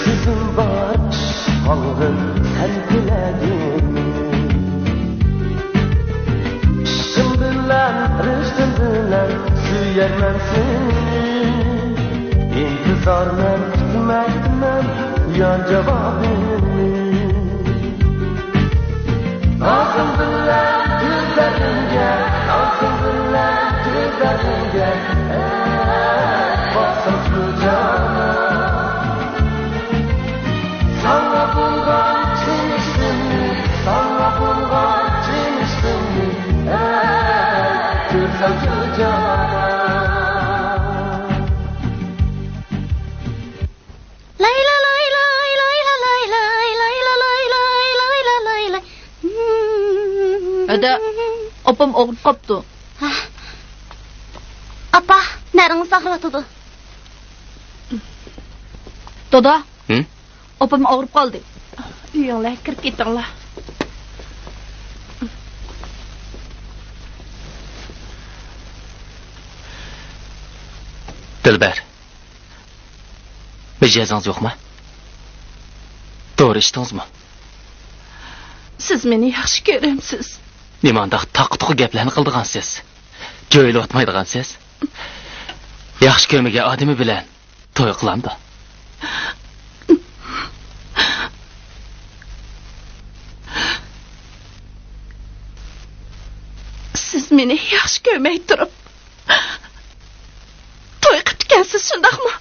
sizin baş aldın sen diledimi. İşim bilen, rızkım bilen süyermem seni. İntizar men, kutmakmen yar cevabını. Nazım bilen gözlerimge, nazım bilen gözlerimge, baksam şu can. Ada, opam og'rib qoptu. Apa, nəriniz ağrıvatıdı? Doda, opam og'rib qoldi. Uyinglar kirib ketinglar. Dilber, mijozingz yo'qmi? To'g'ri eshitdingizmi? Siz meni yaxshi ko'ramsiz. Nimandaq taq-tuq gaplarni qildigansiz. Jo'yli o'tmaydigansiz. Yaxshi ko'rmagan odami bilan to'y qilamdi. Siz meni yaxshi ko'rmay turib to'y qilgansiz, shundaqmi?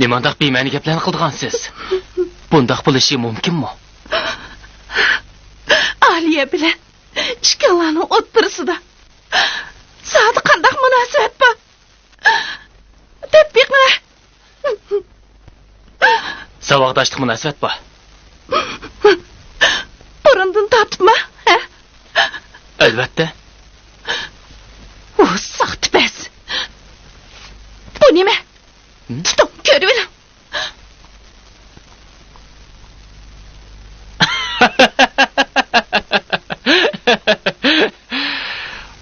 Nimandaq be'ma'ni gaplarni qildigansiz. Bundaq bo'lishi mumkinmi? Aliya bilan ishkanlarning o'ttirisida sadi qandaq munosabat bor? Deb biqma. Savoqdoshlik munosabat bor. Burundan tortma, ha? Albatta. O saxtbas. Bu nima? Tutum, ko'rib oling.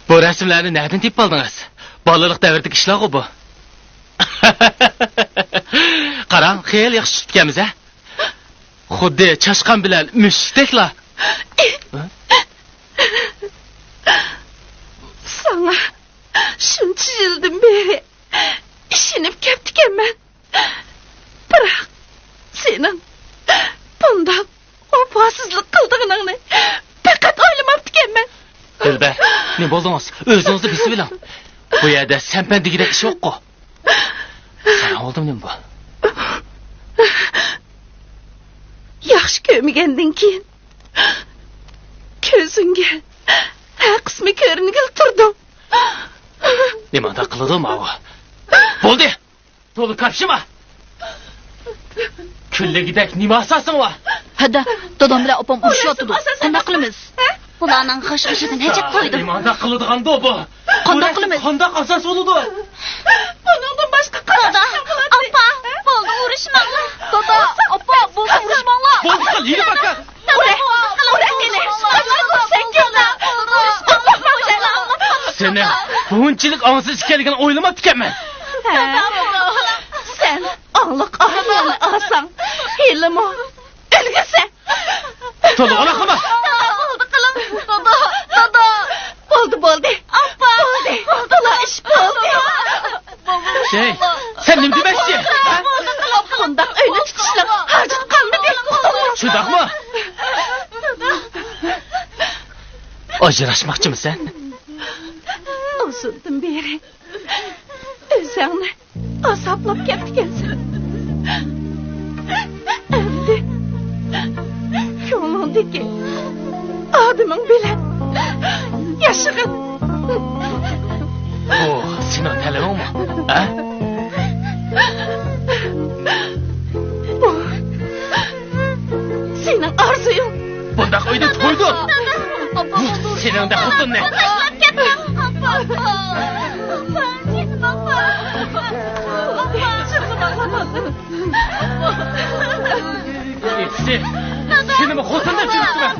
Bu rasmlarni nereden tepib oldingiz? Balalik davridagi ishlar bu. Qarang, xeyli yaxshi tutganmiz, ha? Xuddi chashqan bilan mushdeklar. Sana shuncha yildan beri ishinib ketganman. Biroq sening bundoq opasizlik qildig'ingni faqat o'ylamabdiganman. Dilber, ne bo'ldingiz? O'zingizni bilib oling. Bu yerda sampan degan ish yo'q-ku. Sana oldim nima bu? Yaxshi ko'rmagandan keyin ko'zingga har qismi ko'ringil turdim. Nimada qildim bu? Bo'ldi. To'g'ri kapshima. Kulligidek nima asosim bor? Hada, dodam bilan opam urushyapti. Qanday qilamiz? Bularning g'ish-g'ishidan hajab qo'ydim. Nimada qiladigan-da bu? Qanday qilamiz? Qanday asos bo'ladi? Buningdan boshqa qiladi. Apa, bo'ldi urishmanglar. Doda, opa, bo'ldi urishmanglar. Bo'ldi, qil, yeri baka. Seni bunchilik ongsiz ekanligini o'ylamabdikanman. Sen angliq ahvolni olsang, ilmo o'lgasan. To'liq olaqmi? Bo'ldi. Appa. Bo'ldi. Ish bo'ldi. Şey, sen nima demoqchi? Bundaq uyni tutishlar hojat qolmadi. Shundaqmi? Ajrashmoqchimisan? Uzundan beri o'zingni azoblab ketgansan. Endi ko'nglingdagi odaming bilan yashag'in. Oh, sening talabingmi? Ha? Bu sening orzuying. Bundaq uyda to'ydi. Sening de xuddinni. Seni mi xotindan chiqibman?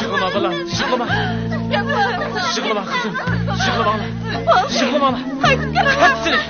Yig'lama bolam, yig'lama. Yig'lama qizim, yig'lama. Yig'lama. Hepsini.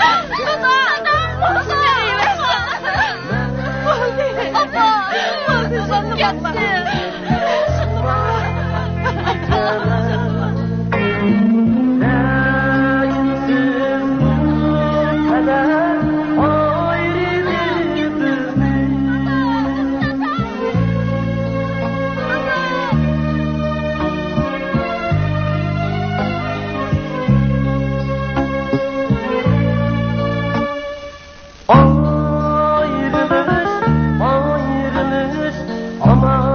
Ayrılış, aman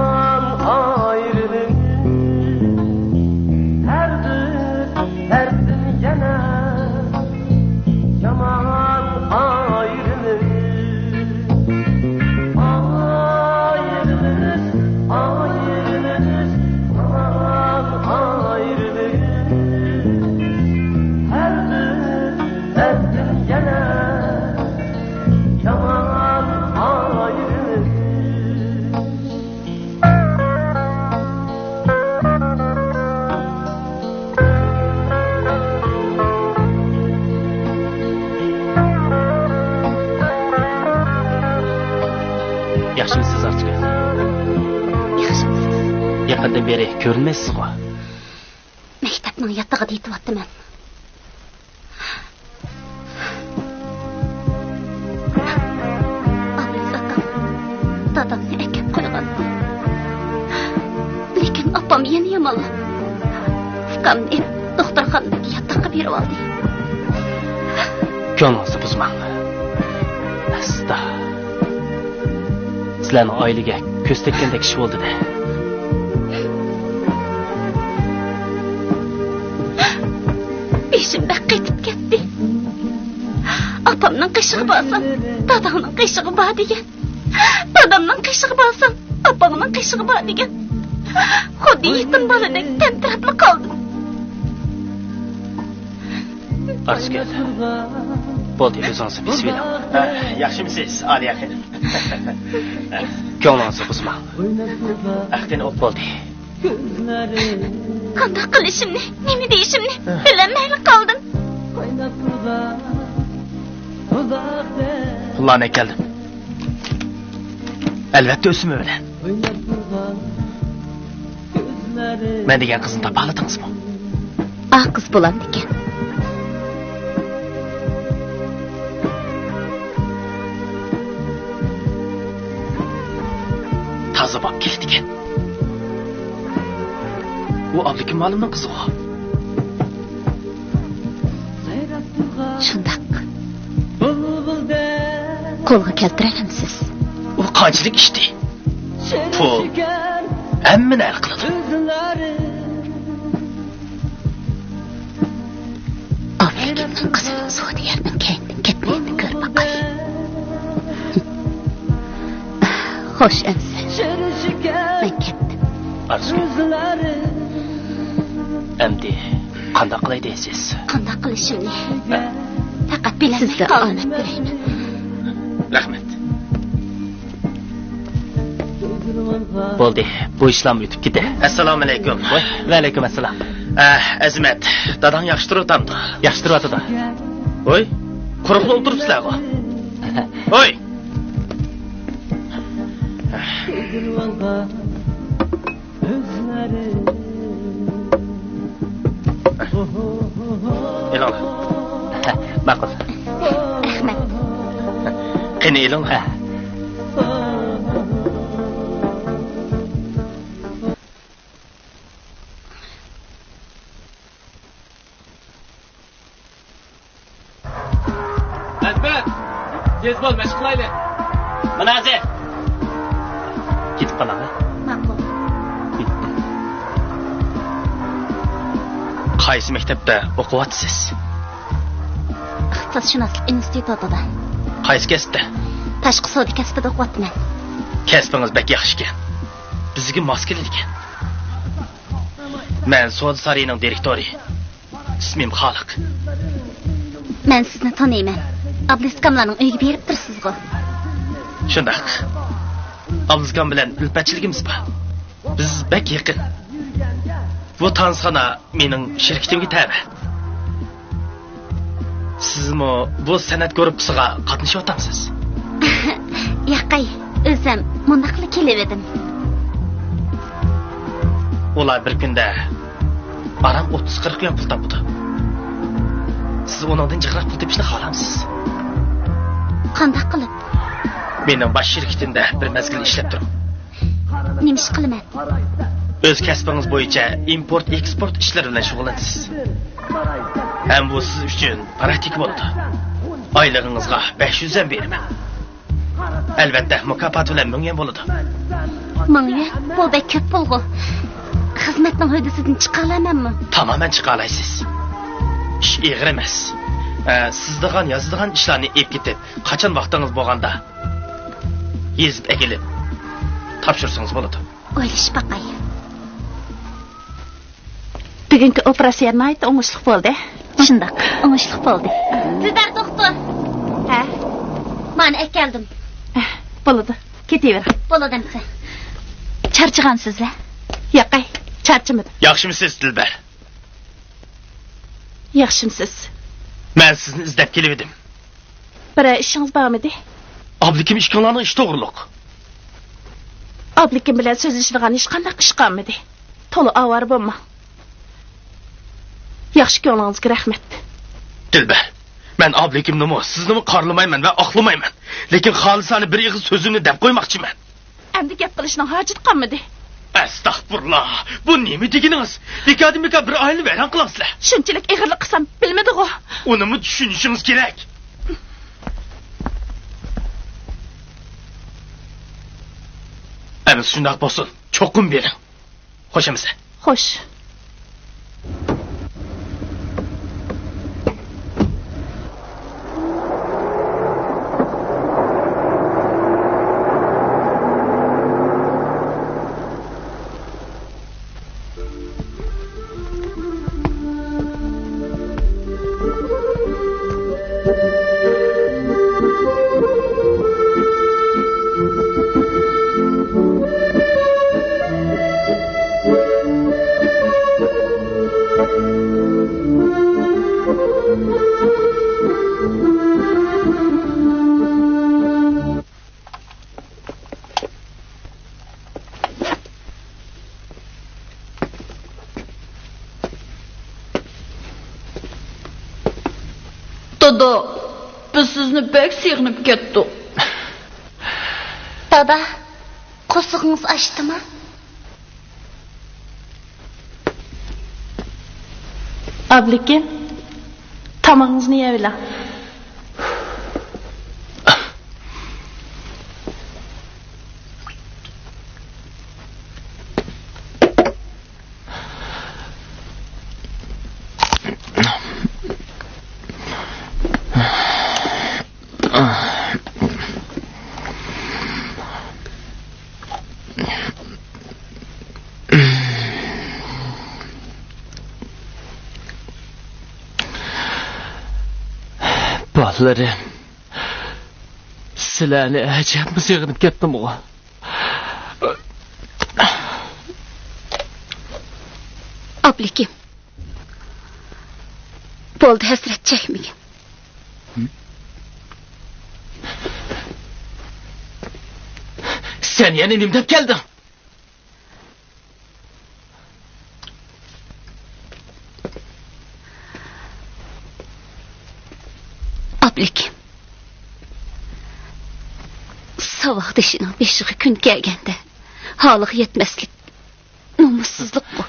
yaqindan beri ko'rinmaysiz ku. Maktabning yatag'ida yetyapman. Dadamni akab qo'ygan. Lekin opam yana yomonlab. Ukamni doktorxonaga yotoqqa berib oldi. Ko'nglingizni buzmang. Asta. Sizlarning oilaga ko'z tekkandek ish bo'ldi-da. Beshimda qaytib ketdi. Opamning qishig'i bo'lsam, dadamning qishig'i bor degan. Dadamning qishig'i bo'lsam, opamning qishig'i bor degan. Xuddi yetim boladek tentirabli qoldim. Arzga. Bo'ldi, o'zingizni bismillah. Yaxshimisiz, Aliya xonim? Ko'nglingizni buzmang. Aqdin o'p bo'ldi. Qanday qilishimni, nima deyishimni bilolmay qoldim. Pullarni keldim. Albatta o'simi bilan. Men degan qizni topa oldingizmi? Qiz bo'lam ekan. Toza bo'lib keldi ekan. U Abdukim ma'lumning qizi o. Shundoq. Qo'lga keltiramiz. U qanchalik ishdi? Pul hammani hal qiladi. Abdukimning qizini Saudiyadan kaytdan ketmaydi ko'rib boqay. Xo'sh, amsa. Men ketdim. Arzga. Endi qanday qilay deysiz? Qanday qilishimni faqat bilasizga omad tilayman. Rahmat. Bo'ldi, bu ishlam o'tib ketdi. Assalomu alaykum. Va alaykum assalom. Azmat, dadang yaxshi turibdi. Yaxshi turibdi. Voy, quruqda o'tiribsizlar-ku. Voy. E'lon. Ma'qul. Rahmat. Qani e'lon. Azmat. Tez bo'l, mashq qilaylik. Mana Aza. Ketib qolamiz. Ma'qul. Qaysi maktabda o'qiyapsiz? Iqtisodshunoslik institutida. Qaysi kasbda? Tashqi savdo kasbida o'qiyapman. Kasbingiz bak yaxshi ekan. Bizga mos keladi ekan. Men savdo sarayining direktori. Ismim Xoliq. Men sizni taniyman. Abliskamlarning uyiga berib tursiz-ku. Shundoq. Abliskan bilan ulfatchiligimiz bor. Biz bak yaqin. Bu tanzxona mening shirkatimga tabi. Sizmi bu san'at guruhiga qatnashyapsiz? Yaqay, o'zim mundaqli kelib edim. Ular bir kunda aram 30-40 million pul topdi. Siz ondan jiqroq pul topishni xohlamsiz? Qanday qilib? Mening bosh shirkatimda bir mazgil ishlab turing. Nima ish qilaman? O'z kasbingiz bo'yicha import-eksport ishlari bilan shug'ullanasiz. Ham bu siz uchun praktik bo'ldi. Oylig'ingizga 500 dan beraman. Albatta, mukofot bilan 1000 ham bo'ladi. 1000 yuan? Bu bek ko'p pul-ku. Xizmatning hodisidan chiqa olamanmi? Tamoman chiqa olasiz. Ish og'ir emas. Sizdigan, yozdigan ishlarni ep ketib, qachon vaqtingiz bo'lganda yezib kelib topshirsangiz bo'ladi. O'ylash baqay. Bugungi operatsiya nihoyat o'ngishli bo'ldi. Shundoq, o'ngishli bo'ldi. Sizlar doktor. Ha? Men keldim. Bo'ladi. Ketaver. Bo'ladimsa. Charchagansiz-a? Yo'qay, charchamadim. Yaxshimisiz, Dilbar? Yaxshimisiz? Men sizni izlab kelib edim. Bir ishingiz bormidi? Abdukim ishkonlarning ish to'g'riliq. Ablikim bilan so'zlashadigan hech qanday ish qolmadi. To'la avar bo'lma. Yaxshi ko'nglingizga rahmat. Dilbar, men ablikimni sizni qarlamayman va oqlamayman. Lekin xolisani bir ig'iz so'zimni deb qo'ymoqchiman. Endi gap qilishning hojati qolmadi. Astagfirullah. Bu nima degingiz? Akademika bir oylik vayron qilasizlar. Shunchalik ig'irlik qilsam bilmadi-ku. Unimi tushunishingiz kerak. Emin shundoq bo'lsin. Cho'qim bering. Xo'shamiz. Xo'sh. Dada, biz sizni pek sığınıp ketdik. Dada, qo'sig'ingiz ochdimi? Ablikim, tamog'ingizni yeyavering. Balalarım, sizlarni ajabmi sığınıp ketdim o. Ablikim, bo'ldi hasrat chekmagin. Sen yana nima deb kelding? Ablikim, savoqdashining beshig'i kun kelganda holiga yetmaslik nomussizlik bu.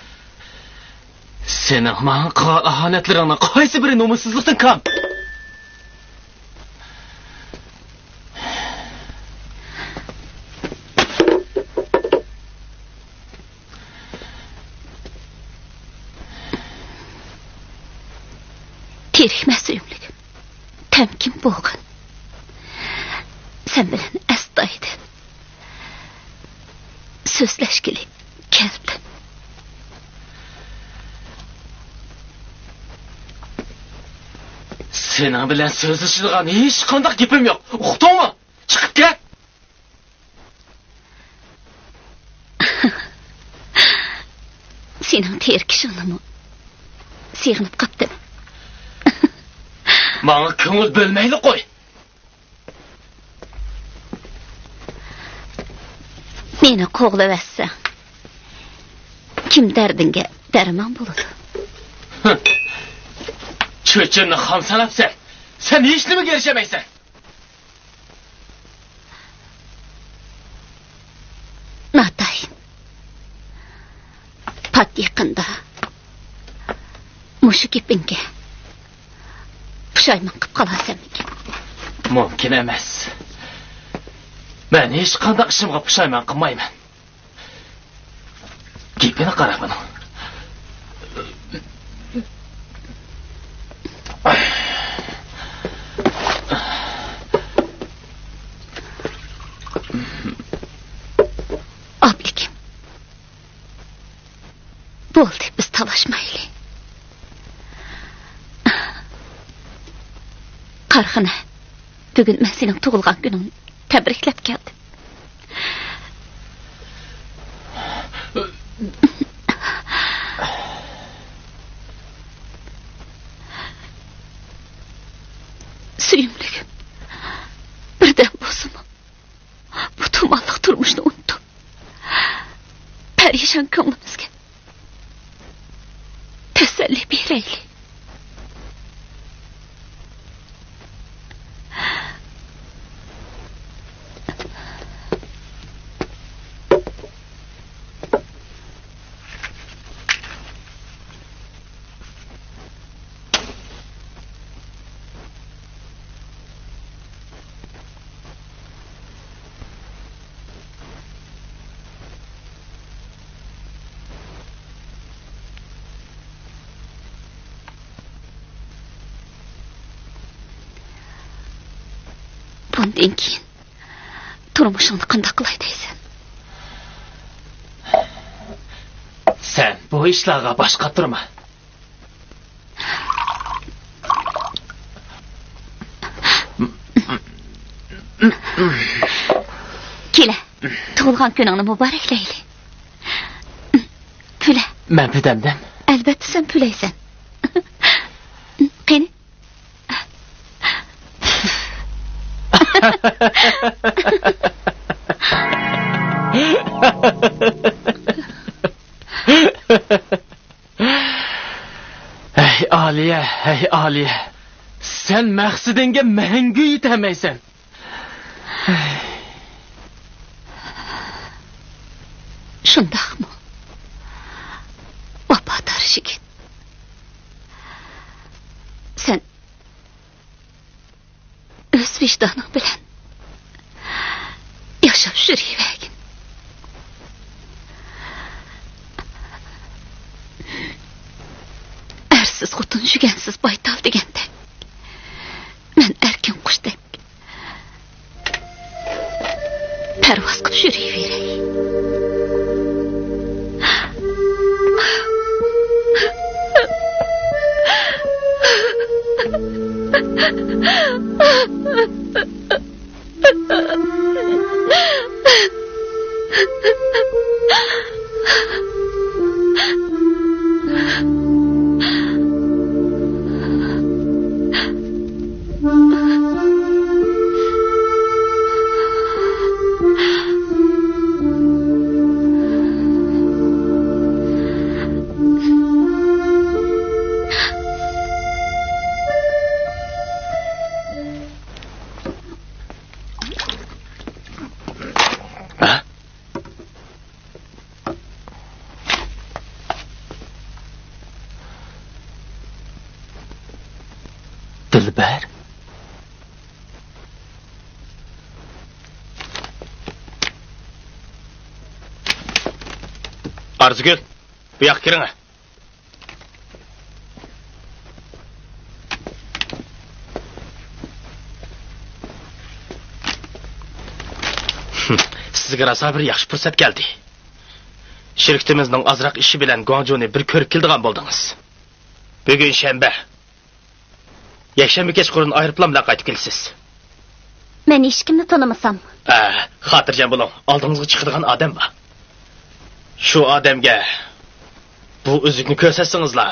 Sening menga qilgan ahonatlaringning qaysi biri nomussizlikdan kam? Terikmas suyumligim, temkin bo'lg'in. Sen bilan astoydil so'zlashgili keldim. Sening bilan so'zlashadigan hech qanday gapim yo'q. Uqdingmi? Chiqib ket. Sening terkishingni sığınıp qapdim. Menga ko'ngil bo'lmayli qo'y. Meni qo'g'lavassan, kim dardinga darmon bo'ladi? Cho'chini ham sanabsan. Sen hech nimaga erishamaysan. Natayin. Pat yaqinda mushu gapingga pushaymon qilib qolasanmikin? Mumkin emas. Men hech qanday ishimga pushaymon qilmayman. Gapini qara buni. Ablikim, bo'ldi, biz talashmaylik. Qarxina, bugun men sening tug'ilgan kuningni tabriklab keldim. Suyumligim, birden bo'lsin bu tumanliq turmushni unutdim. perişan ko'nglimizga tasalli beraylik. Bundan keyin turmushingni qanday qilay deysan? Sen bu ishlarga boshqa turma. Kela, tug'ilgan kuningni muboraklayli. Pula. Men pidamdan. Albatta sen pulaysan. Qani? Ey Aliye, ey Aliye. Sen maqsadingga mangu yetamaysan. Shundaqmi? Vafodor yigit. Sen o'z vijdoning bilan yashab yurivagin. Ersiz xotun jugansiz baytal degandek. Men erkin qushdek parvoz qilib yuraveray. Dilber. Arzugül, bu yoqqa kiring. Sizga rosa bir yaxshi fursat keldi. Shirkatimizning azroq ishi bilan Guangzhou'ni bir ko'rib keldigan bo'ldingiz. Bugun shanba. Yakshanba kechqurun aeroplan bilan qaytib kelasiz. Men hech kimni tanimasam. Xotirjam bo'ling. Oldingizga chiqadigan odam bor. Shu odamga bu uzukni ko'rsatsangizlar,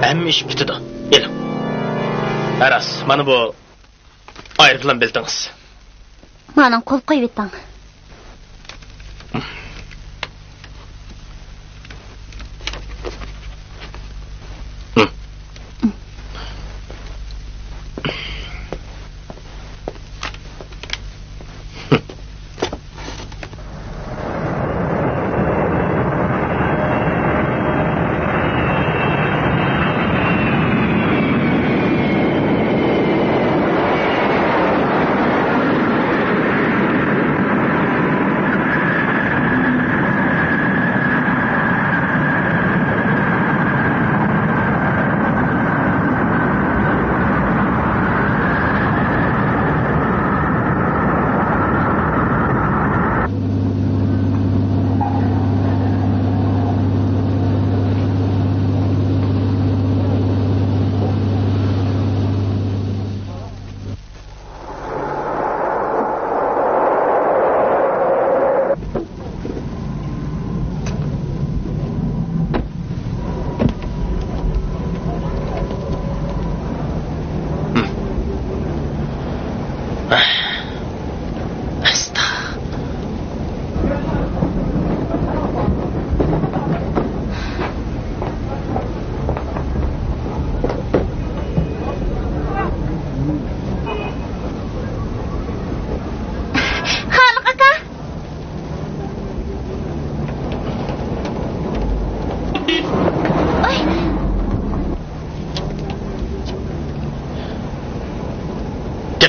hamma ish bitadi. Elim. Aras, mana bu aeroplan biltingiz. Mana qo'l qo'yib eting.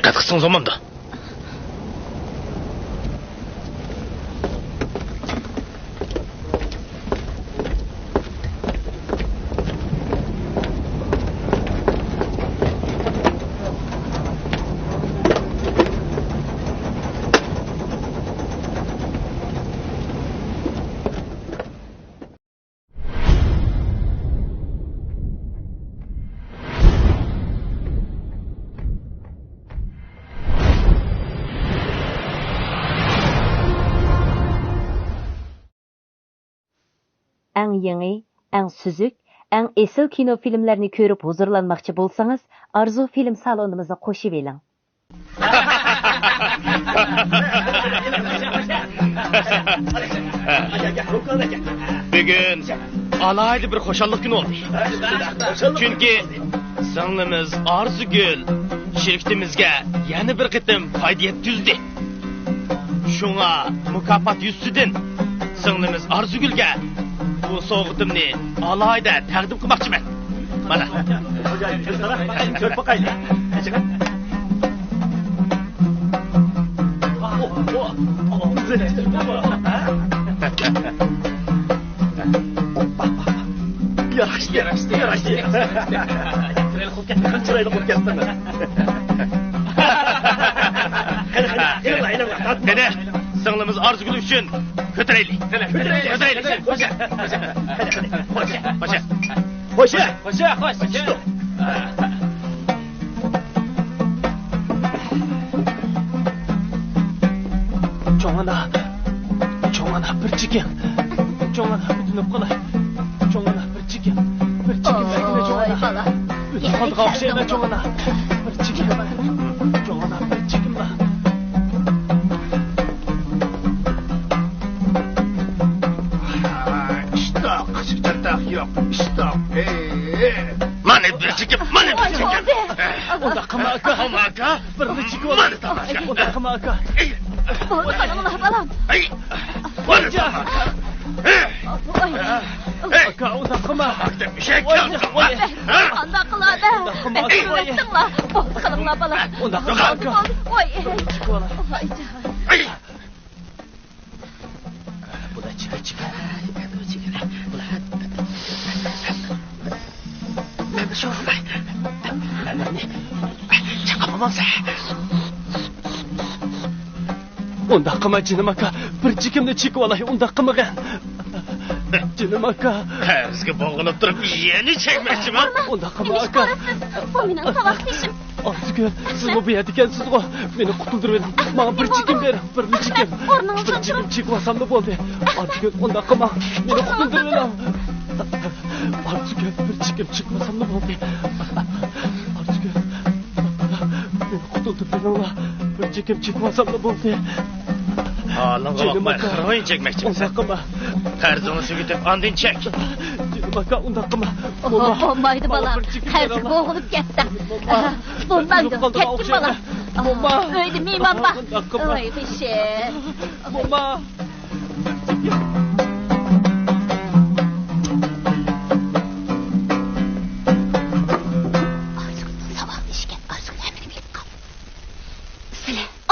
Diqqat qilsangiz bo'lmamdi. Әң yeni, әң süzük, әң esil kino filmlerini көріп huzurlanmakçı bolsanız, Arzu film salonumuza qo'shib eling. Bugün alaylı bir xoşallık günü oldu. Çünkü sınglimiz Arzugül şirketimizge yeni bir qitim fayda yetkizdi. Şuna mukafat yüzsüdün sınglimiz Arzugül'ge bu soğutumni alayda təqdim qilmoqchiman. Mana. Ko'rib boqaylik. Yaraştı. Chiroyli qilib ketdimi? Qani, sınglimiz Arzugül uchun ko'taraylik. Qo'sha. Çoğana bir chikim. Çoğana butunib qolay. Çoğana bir chikim. Bekle çoğana. Qaldiq o'xshayma çoğana. Bir chikim. Çoğana bir chikim la. Yok, stop. Mana bir chikim. Onda qilma aka. Bir chikim. Mana tamaka. Onda qilma aka. Bolsinglar balam. Mana tamaka. Aka, onda qilma. Onda qiladi. Qo'yinglar. Bolsinglar balam. Onda qilma aka. Voy. Bu da chiqib. Ben de şoförler. Ben ne? Çıkamam sen. Onda qilma jinim aka. Bir chikimni chekib olay. Onda qilmagan. Jinim aka. Bizga bog'lanib turib yeni chekmoqchiman. Onda qilma aka. Bu mening savoqtishim. Arzugül, siz bu yerda ekansiz-ku. Meni qutuldirib bering. Menga bir chikim bering. Bir chikim. Bir chikim chekib olsam da bo'ldi. Arzugül, onda qilma. Meni qutuldirib bering. Arzugül, bir chikim chiqmasam da bo'ldi. Arzugül, meni qutuldirib bering. Bir chikim chiqmasam da bo'ldi. Ağlınğa bakma, kırmayın çekmekçi misin? Onda qilma. Qarzını sugitib, andin çek. Jinim aka, onda qilma. Bo'lmaydi balam. Qarzi bo'g'ilib ketdi. Bo'lmaydi, ketdim balam. Uyda mehmon bor. Voy qishi. Bo'lma.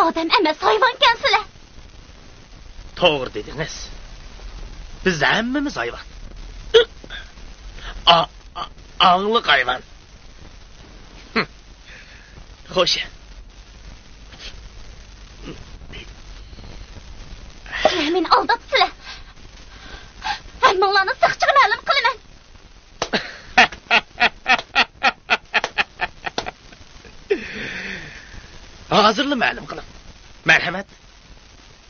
Odam emas, hayvonkansizlar. To'g'ri dedingiz. Biz hammamiz hayvon. Аңлық hayvon. Xo'sh. Sizlar meni aldabsizlar. Hammanglarni siqchiq ma'lum qilaman. Hozirli ma'lum qilib. Marhamat.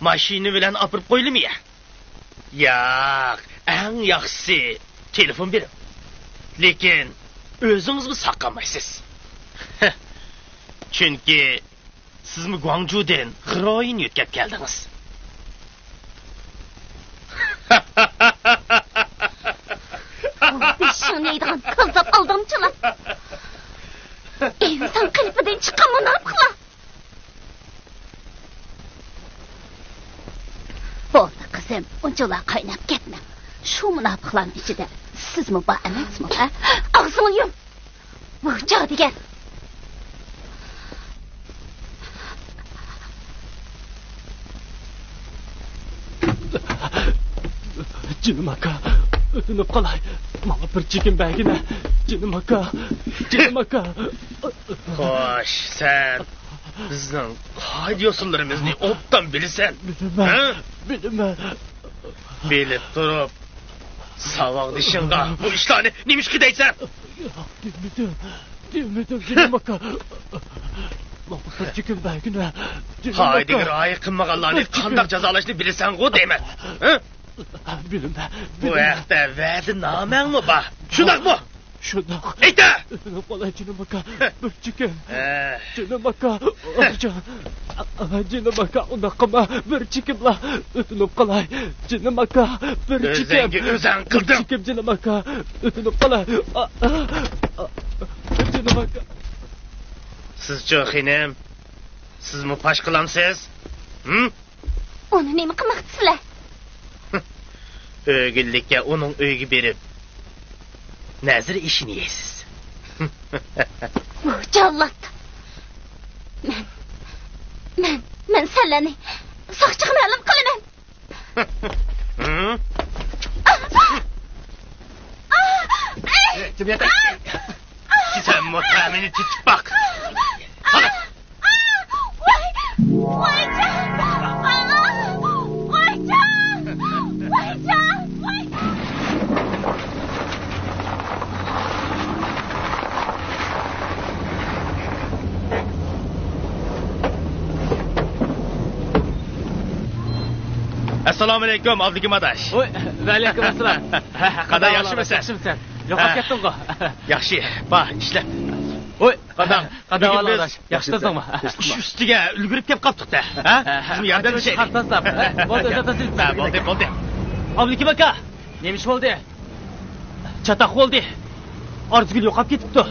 Mashina bilan opirib qo'yilmi ya? Yo'q, eng yaxshisi telefon bering. Lekin o'zingizni saqlamaysiz. Chunki sizmi Guangzhoudan g'iroyin yetkazib keldingiz. Bishni deydigan qilzab aldamchilar. Inson qalbidan chiqqan munafik qilar. Bo'ldi qizim, unchalar qaynab ketma. Shu munofiqlarning ichida sizmi bor emasmi, ha? Og'zingni yum. Bu jo'digan. Canım aka, ötünüp qalay. Bana bir çekim belgini. Canım aka, canım aka. Xoş, sen bizning haydiyosunlarimizni obdan bilsen. Bilmem. Bilip durup savaq dişinga bu işlarni nemish qidaysan? Bilmedim canım aka. Bana bir çekim belgini. Haydi g'ayi qilmaganlarni qanday jazolashni bilasan-ku deyman. Bilmem. Bu haqda va'dinamangmi bor? Shundaqmi? Shundoq. Ayta! Qalay canım aka, bir çekim. Canım aka, canım aka, unaqama bir çekimla ötünüp qalay. Canım aka, bir çekim. O'zingga o'zing qilding. Çekim canım aka, ötünüp qalay. Canım aka. Sizchi xinim, sizmi pash qilamsiz? Onu nima qilmoqchisizlar? O'gillikka uning uyga berib nazir ishini yeysiz. Jallat. Men sizlarni soqchiga ma'lum qilaman. Sen mutamini tutib bak. Assalomu alaykum, Abdukim adash. Oy, va alaykum assalom. Qaday yaxshimisan? Yaxshimisan? Yo'qolib ketding-ku. Yaxshi, bak ishlab. Oy, qadam adash. Yaxshisanmi? Shu ustiga ulgurib kelib qoldik-da. Ha? Sizga yordam berishaylik. Qartasam. Bo'ldi, o'tatilib. Bo'ldi. Abdukim aka, nima ish bo'ldi? Chataq bo'ldi. Arzugul yo'qolib ketibdi.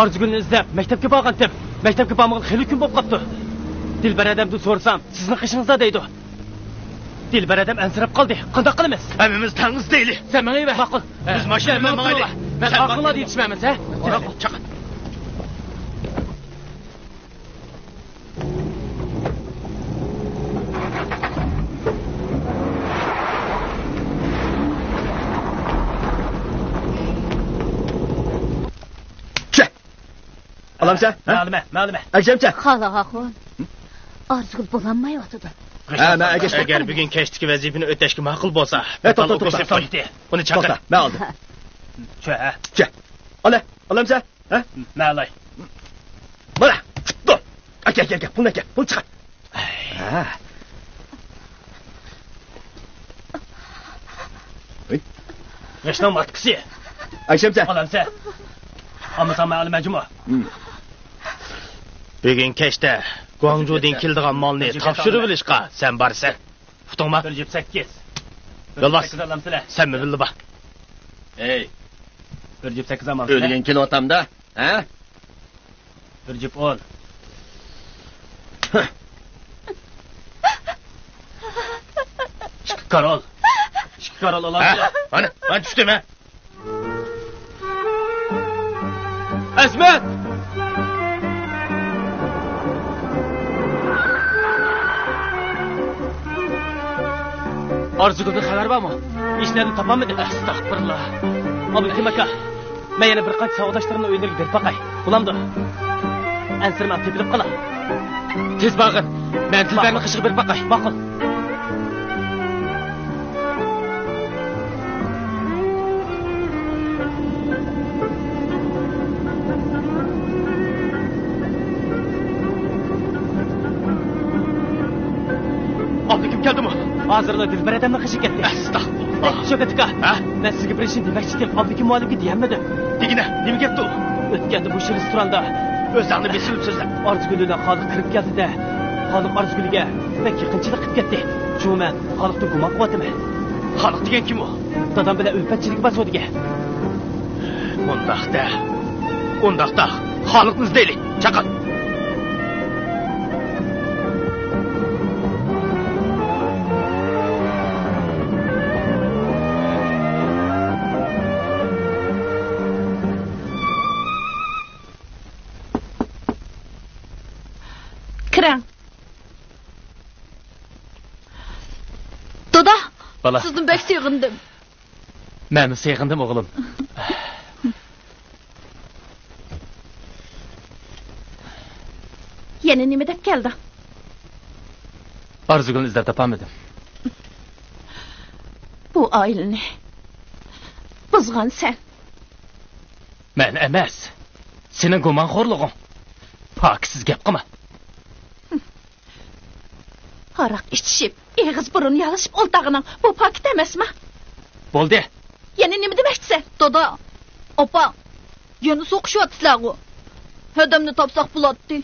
Arzugulni izlab maktabga borgandim. Maktabga bormagan xeyli kun bo'lib qolibdi. Dilbar adamdan so'rasam, sizning qishingizda deydi. Dilbar adam ansirab qoldi. Qanday qilamiz? Hammamiz tangiz deyli. Sen menga ver. Ma'qul. Biz mashina bilan mangaylik. Men aqlga yetishmaymiz, ha? Chaqin. Alamsa? Ma'luma. Akşamcha. Xalaqon. Arzugul bo'lanmayotdi. Agar bugun keshdagi vazifani o'tashga ma'qul bo'lsa, to'xta. Uni chaqir. Men oldim. Cha. Alamsa? Ha? Ma'lay. Mana. Dur. Aka. Pul chiqar. Ha. Yaşlan matkisi. Akşamcha. Alamsa. Ama sen ma'lum majmu. Bugun kechda Guangzhoudan keladigan molni topshirib olishga sen borsan. Futingmi? 1.8. Yollas. Sen mi bildi bak? Ey. 1.8 amal. O'lgan kino otamda, ha? 1.10. Karol alamsa. Ana düştüm ha. Esmet! Arzugul'dan xabar bormi? İşlerini topamadi. Astagfirullah. Abdukim aka, men yana bir qancha savdoshlarni o'yinlarga berib boqay. Bulamdi. Ansirman tepilib qola. Tez bag'in. Men Dilbarni qishig'i berib boqay. Ma'qul. Abdukim keldimi? Hozirda Dilbar adamni qishib ketdi. Astagfirullah. Shokatika. Men sizga bir ishni demoqchi edim. Abdukim muallimga deyamadi. Degina, nima gapdi u? O'tganda bu restoranda o'zingni besilib so'zla. Arzuguldan Xoliq kirib keldi-da. Xoliq Arzuguliga pek yaqinchilik qilib ketdi. Shu men Xoliqni gumon qilyapman. Xoliq degan kim u? Dadam bilan ulfatchilik basudiga. Undaqda Xoliqni izlaylik. Chaqir. bala. Sizden bek sığındım. Ben sığındım oğlum. Yeni nime dep geldi? Arzugul'un izlep tapamadım. Bu aileni buzgan sen. Ben emas. Senin gumanxorluğun. Paksiz gap qilma. Haraq içişip, eğiz burun yalışıp oltağının bu pakit emasmi? Bo'ldi. Yeni nime demekçisi? Dada, opa, yeni soqışıvatısılar o. Hedemni tapsak bulattı.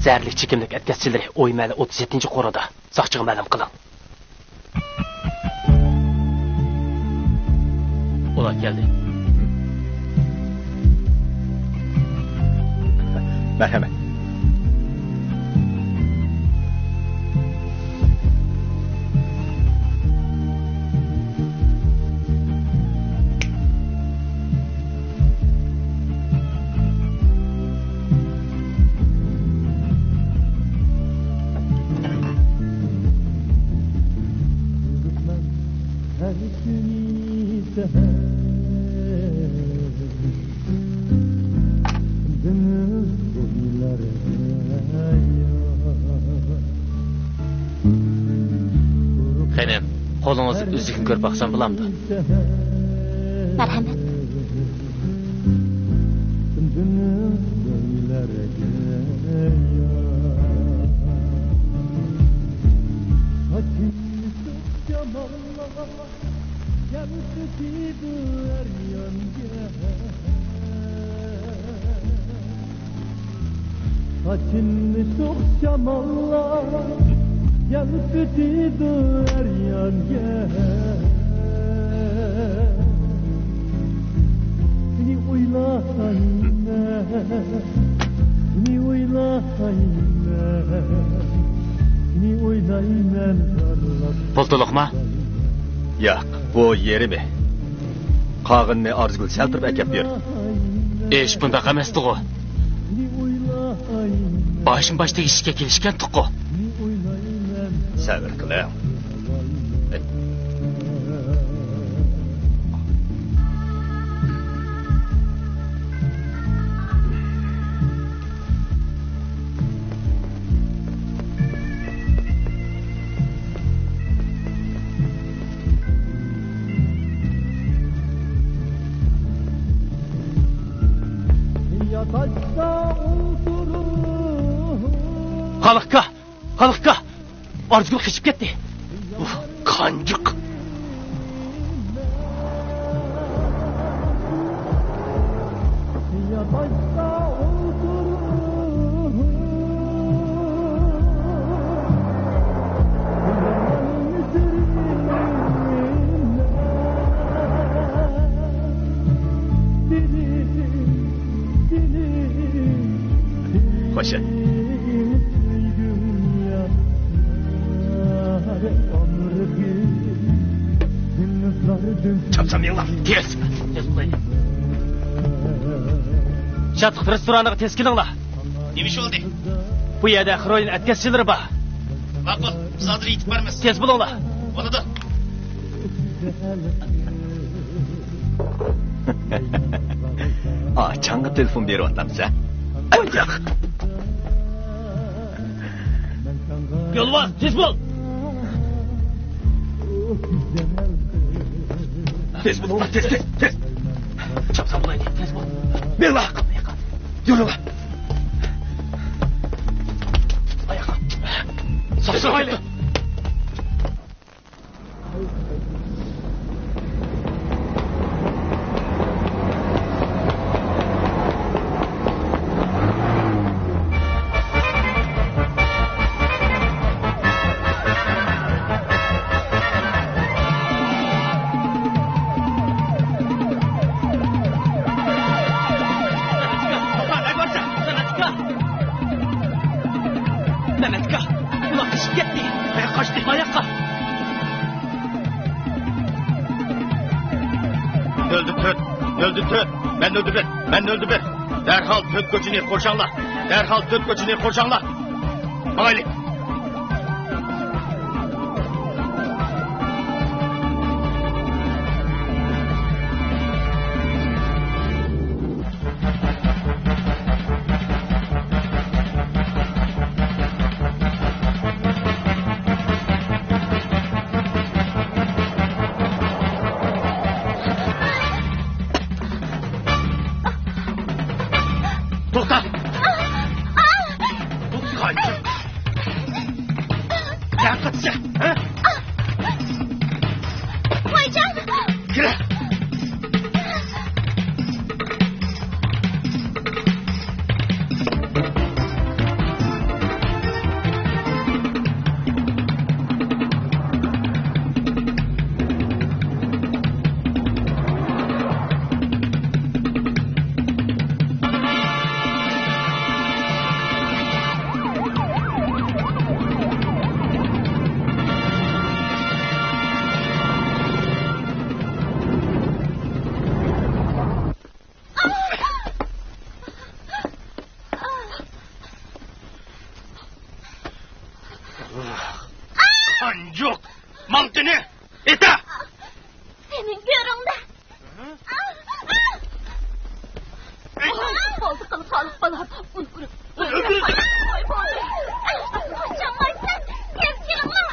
zərli çekimlik etkisileri oymalı 37. koruda. Sakçığı məlum qılın. Ola geldi. Merhamet. Xenim, qo'lingiz o'zingni ko'rib baqsam bo'lamdi? Marhamat. Saçını çok şamallar, yansıtıdı her yan gel. Seni oylayayım, seni oylayayım, seni oylayayım. Pultuluqma? Yo'q, bu yerimi. Qog'inni Arzgul saltirib akab ber. Ish bundaq emasdi-ku. Başdagi ishga kelishgan-ku. Sabr qiling. Xalqqa. Arzgul qishib ketdi. Qanjiq. Hoşça. Çapsam yallah. Tez bulayın. Şatıq restoranıga tez kelinglar. Nima ish oldu? Bu yerda xroin atkazchilar bor. Ma'qul, biz hozir yetib boramiz. Tez bo'linglar. Bo'ladi. Changi telefon beryapmiz a? Yo'q. Yo'lbos, tez bo'l. Tez bo'linglar, tez. Chapsam bo'laydi, tez bo'l. Berla. Yuringlar. Oyoqqa. So'rayli. Ben öldürdüm. Derhal Türk göçünü korşanlar. Derhal Türk göçünü korşanlar. Mağaylık. Ancuk, mantını, ete! Senin göründe. Oldu kalı sağlık bana. Uygurum. Kaçamaysan, sevgilim var.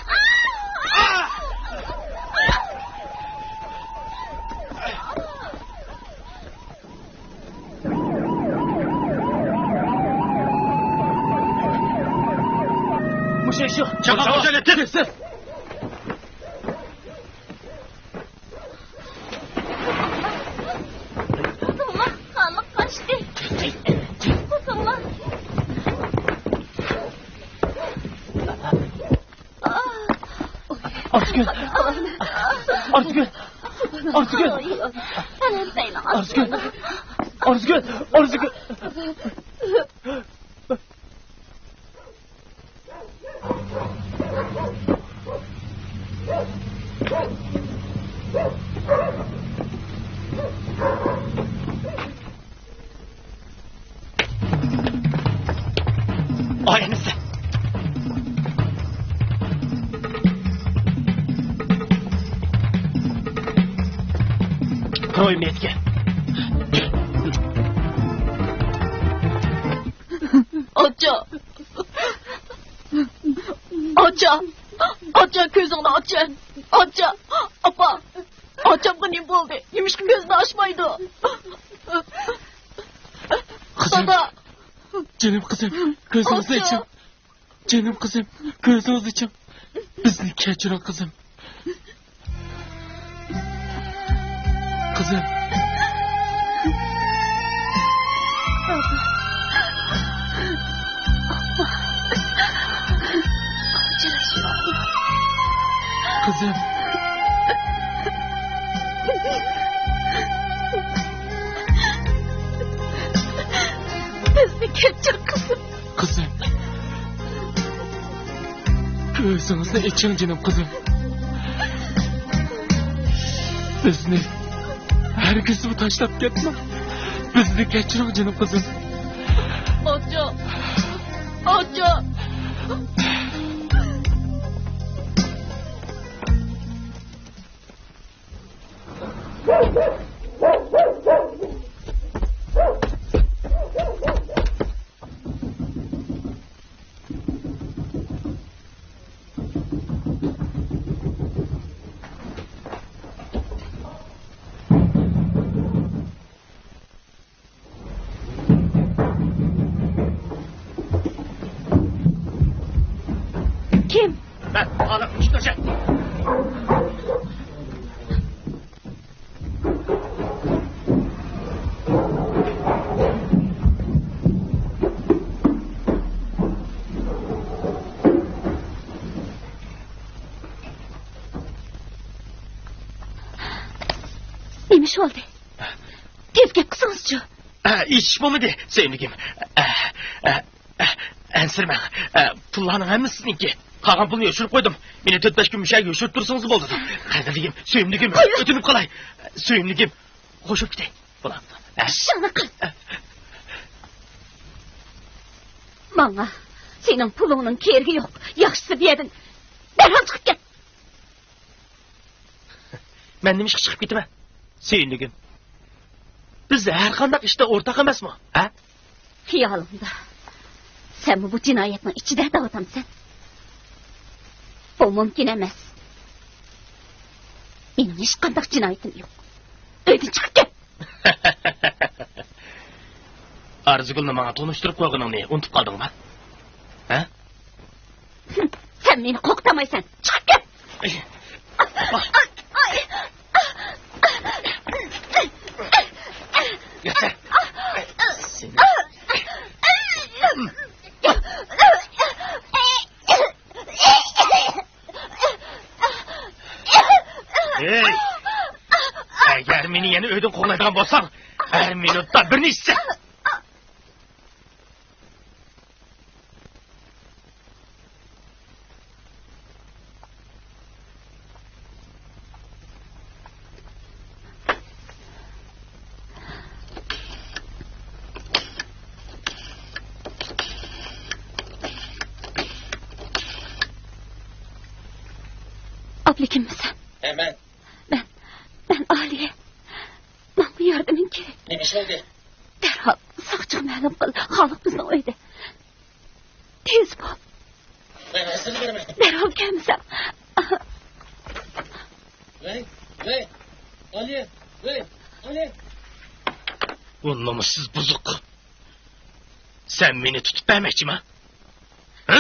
Şu, çakal güzel ettin. Kızımla kanlık kaçtı. Kızımla. Arsgül. Arsgül. Arsgül. Arsgül. Arsgül. Arsgül. Aynısı. Koy metke. Aça. Aça. Aça gözünü açın. Aça. Apa. Aça bu ne buldu? Yemiş ki gözünü açmaydı. Kızım. Baba. Canım kızım. Gözünüzü açın. Canım kızım. Gözünüzü açın. Bizni keçirin kızım. Kızım. Kızım. Bizni keçir kızım. Kızım. Gözünüzü açın canım kızım. Bizni herkesi taşlap gitme. Bizni keçirin canım kızım. Aça. Aça. Kim? Ben hala kuşlayacağım. Neymiş oldu? Tezgah kısınızcı. İş bu muydu sevimligim? Ensirmen. Pullarının hemmisininki. Kalan pulunu yoşurup koydum. Beni 4-5 gün müşahede yoşurup dursanız boldu. Kadirligim, sevimligim, ötünüp kalay. Sevimligim, koşup gideyim. Ulan. Şana kal. Bana senin pulunun kergi yok. Yaxşısı bir yerden. Derhal çıkıp gel. Ben demiş ki çıkıp gitme. Sevimligim. Biz de her kandak işte ortak emez mi? Ha? Hiyalımda. Sen bu cinayetin içinde dağıtamsın. Bu mümkün emez. Benim hiç kandak cinayetim yok. Öydün çıkıp gel. Arzugul'la bana tanıştırıp koyduğunu unutup kaldın mı? Ha? Sen beni koktamaysan. Çıkıp gel. Yeter. Seni. Hey! Eğer beni yeni ödün kolaydan bolsan, her minutta birini içse. Toplikimmisan? Ben Aliye. Bana yardımın gerek. Neymiş oldu? Derhal sağçık ma'lum qil. Xalq bizning uyda. Tez bo'l. Ben nasıl giderim? Derhal kelmisan. Vay. Aliye. O namussuz bozuk. Sen beni tutup vermekçi mi? Ha?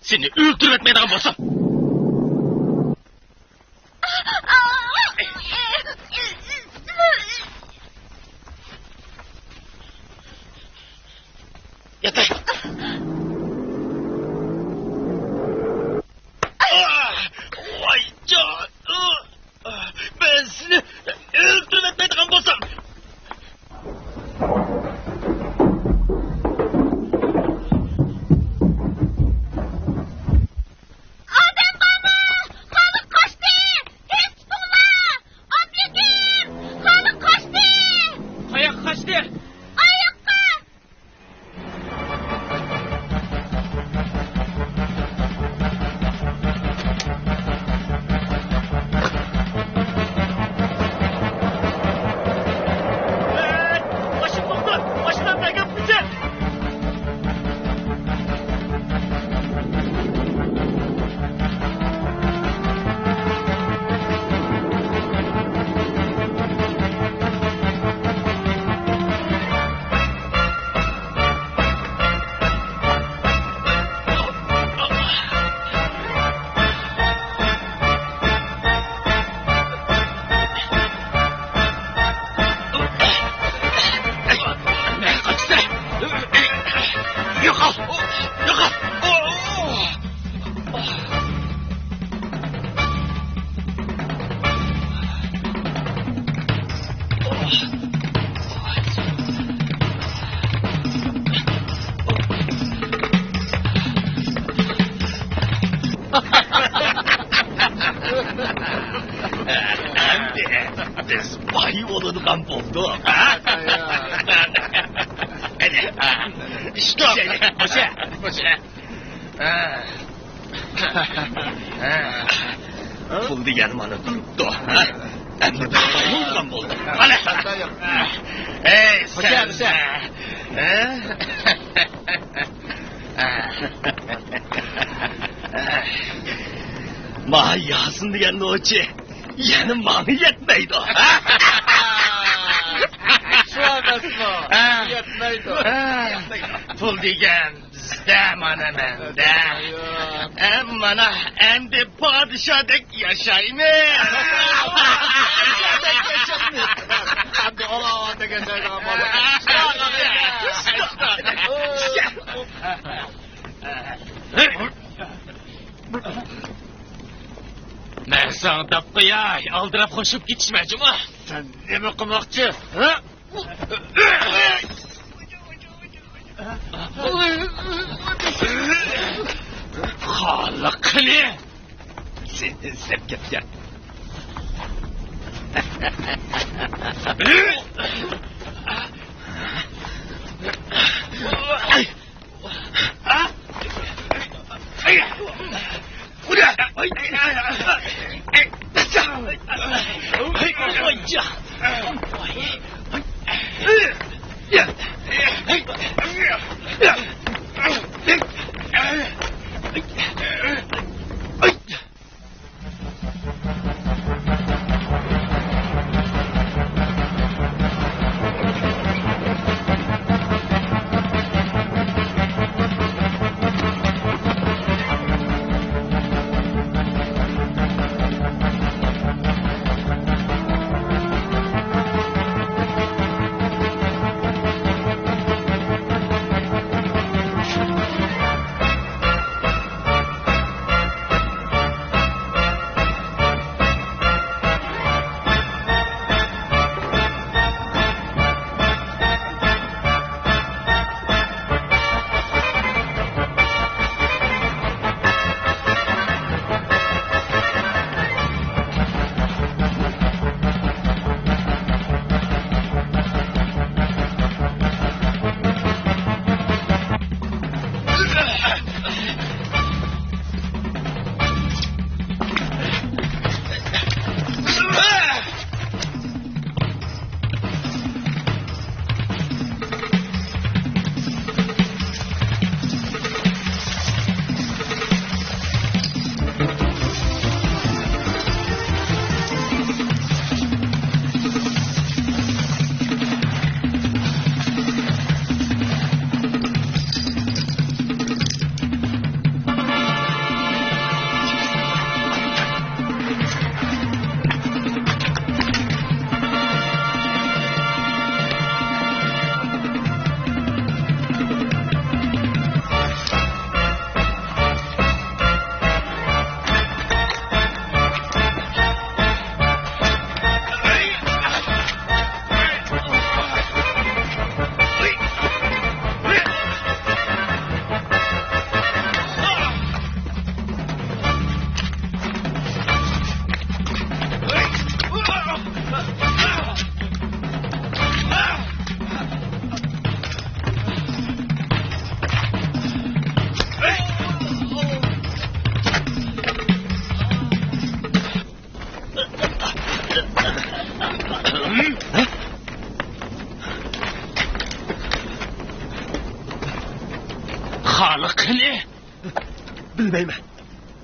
Seni öldürmetmeden bolsam. Yeter. Vay can. Ben seni öldürmetmeden bolsam. Biz vay olungan bulduk. İşte. Boşa. Pul degan mana turibdi. Endi vay olungan bo'ldi. Mana. Ey sen. Mahiyasın degan nochi. Yani mani yetmeydi. Şu anasını yetmeydi. Pul degan bizde mana mende. Mana endi padişahdek yaşaymayız. Padişahdek yaşaymayız. Endi olavada geçeceğim mana. Ben sana da koyay, aldırıp koşup gitmeyeceğim ha. Sen ne mi kımakçı? Ha? Halıkını! Seni sepketken. Bilmeymen.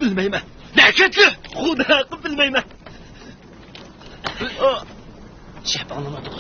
Bilmeymen. Neketli. Xuda hakkı bilmeymen. Şep anlamadı.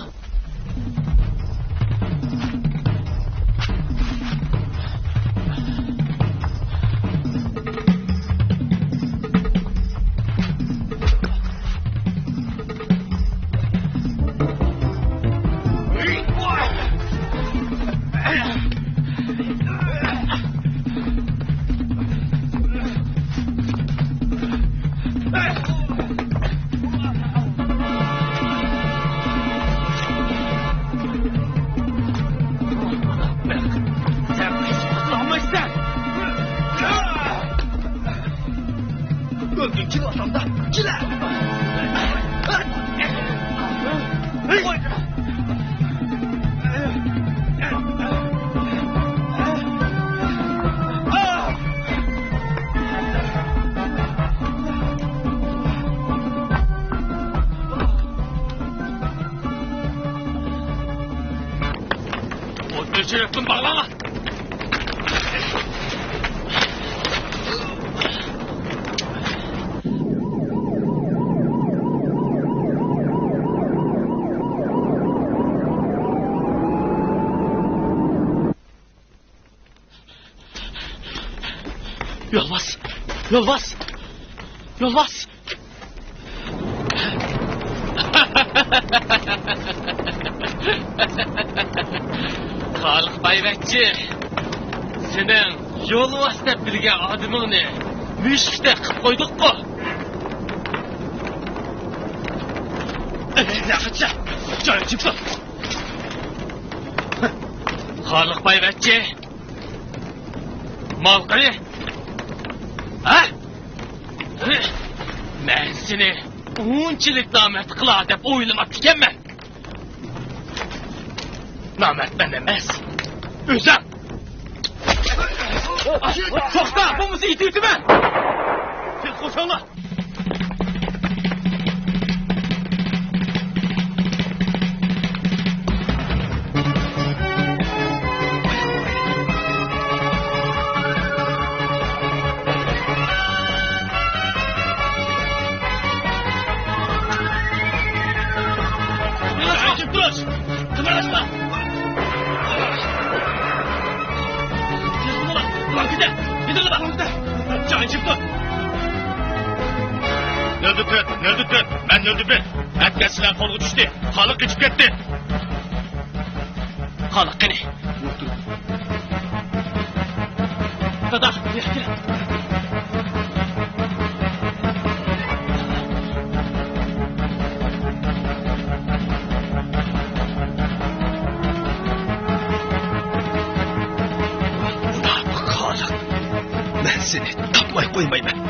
Şerefin bağlama. Yolbas. Yolbas. Yolbas. Xalq bayvachchi, sening yo'lbas deb bilgan odamingni mushukdek qilib qo'ydik-ku. Naqcha, joy chiqdi. Xalq bayvachchi. Mal qani? Ha? Men seni unchalik namet qila deb o'ylamab ekanman. Namet ben emas. Özüm. To'xta, bu bizni itibman. Siz qo'shinglar. Kıvırlaşma. Gidelim bak. Can çıktı. Nerede tut? Ben nerede? Etkisinden kolu düştü. Halık geçip gitti. Halık gene. Dada, gel. Ben seni tapmay koymayayım.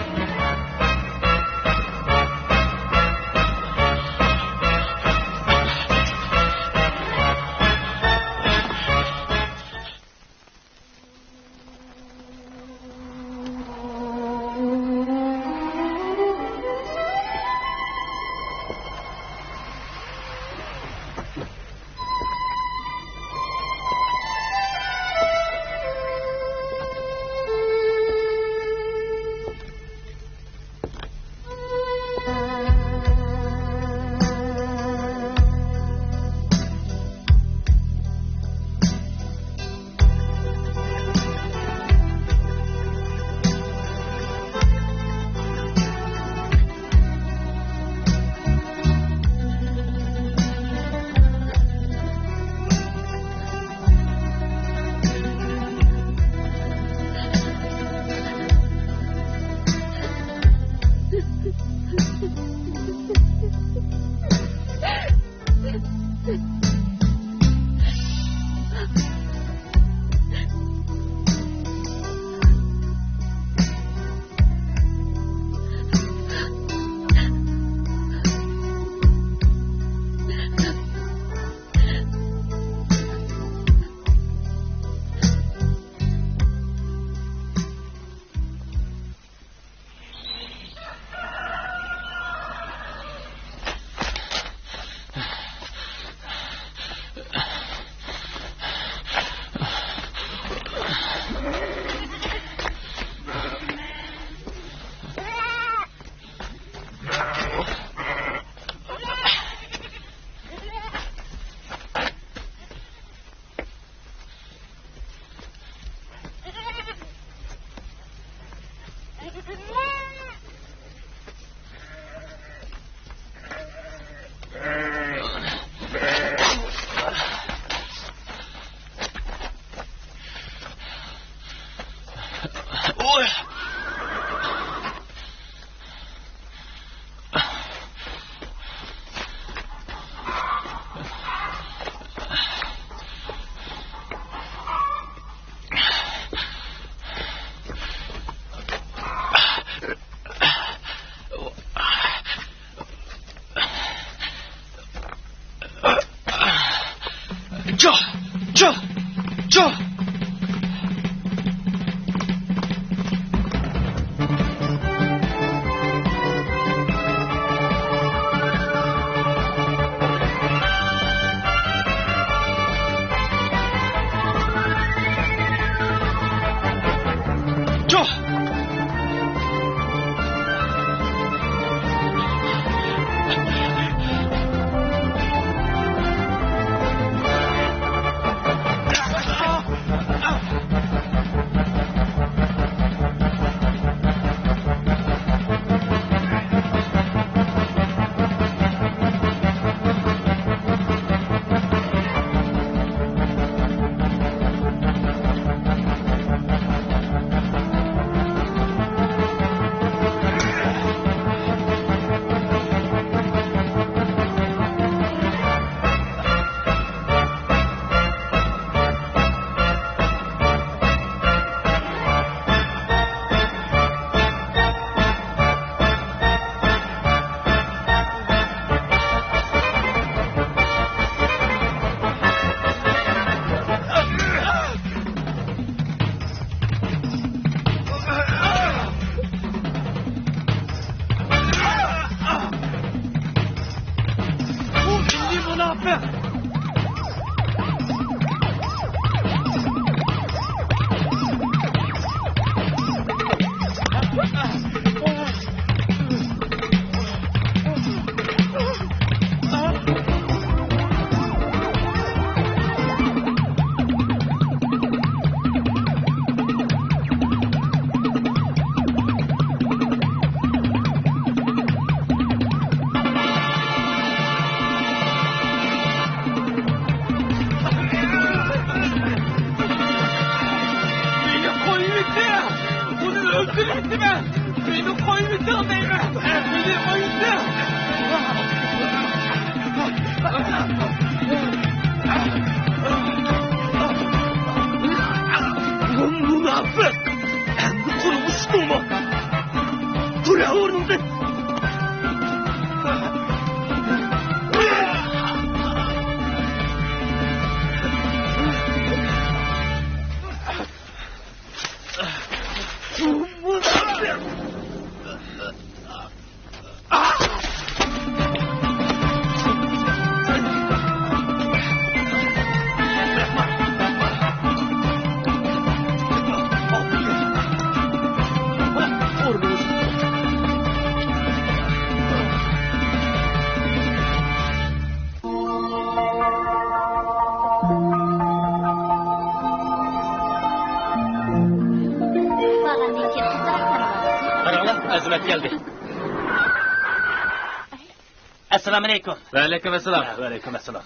Assalamu alaikum. Ve aleyküm esselam. Ve aleyküm esselam.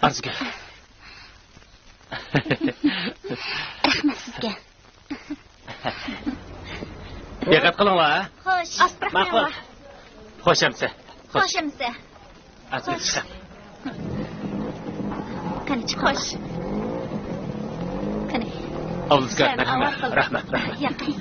Arzga. Rahmat sizga. Diqqat qilinglar, ha? Xo'sh. Ma'qul. Xo'shamsa. Xo'shamsa. Arzga chiqam. Qani chiq. Xo'sh. Qani. Avlizga rahmat. Rahmat. Yaqin.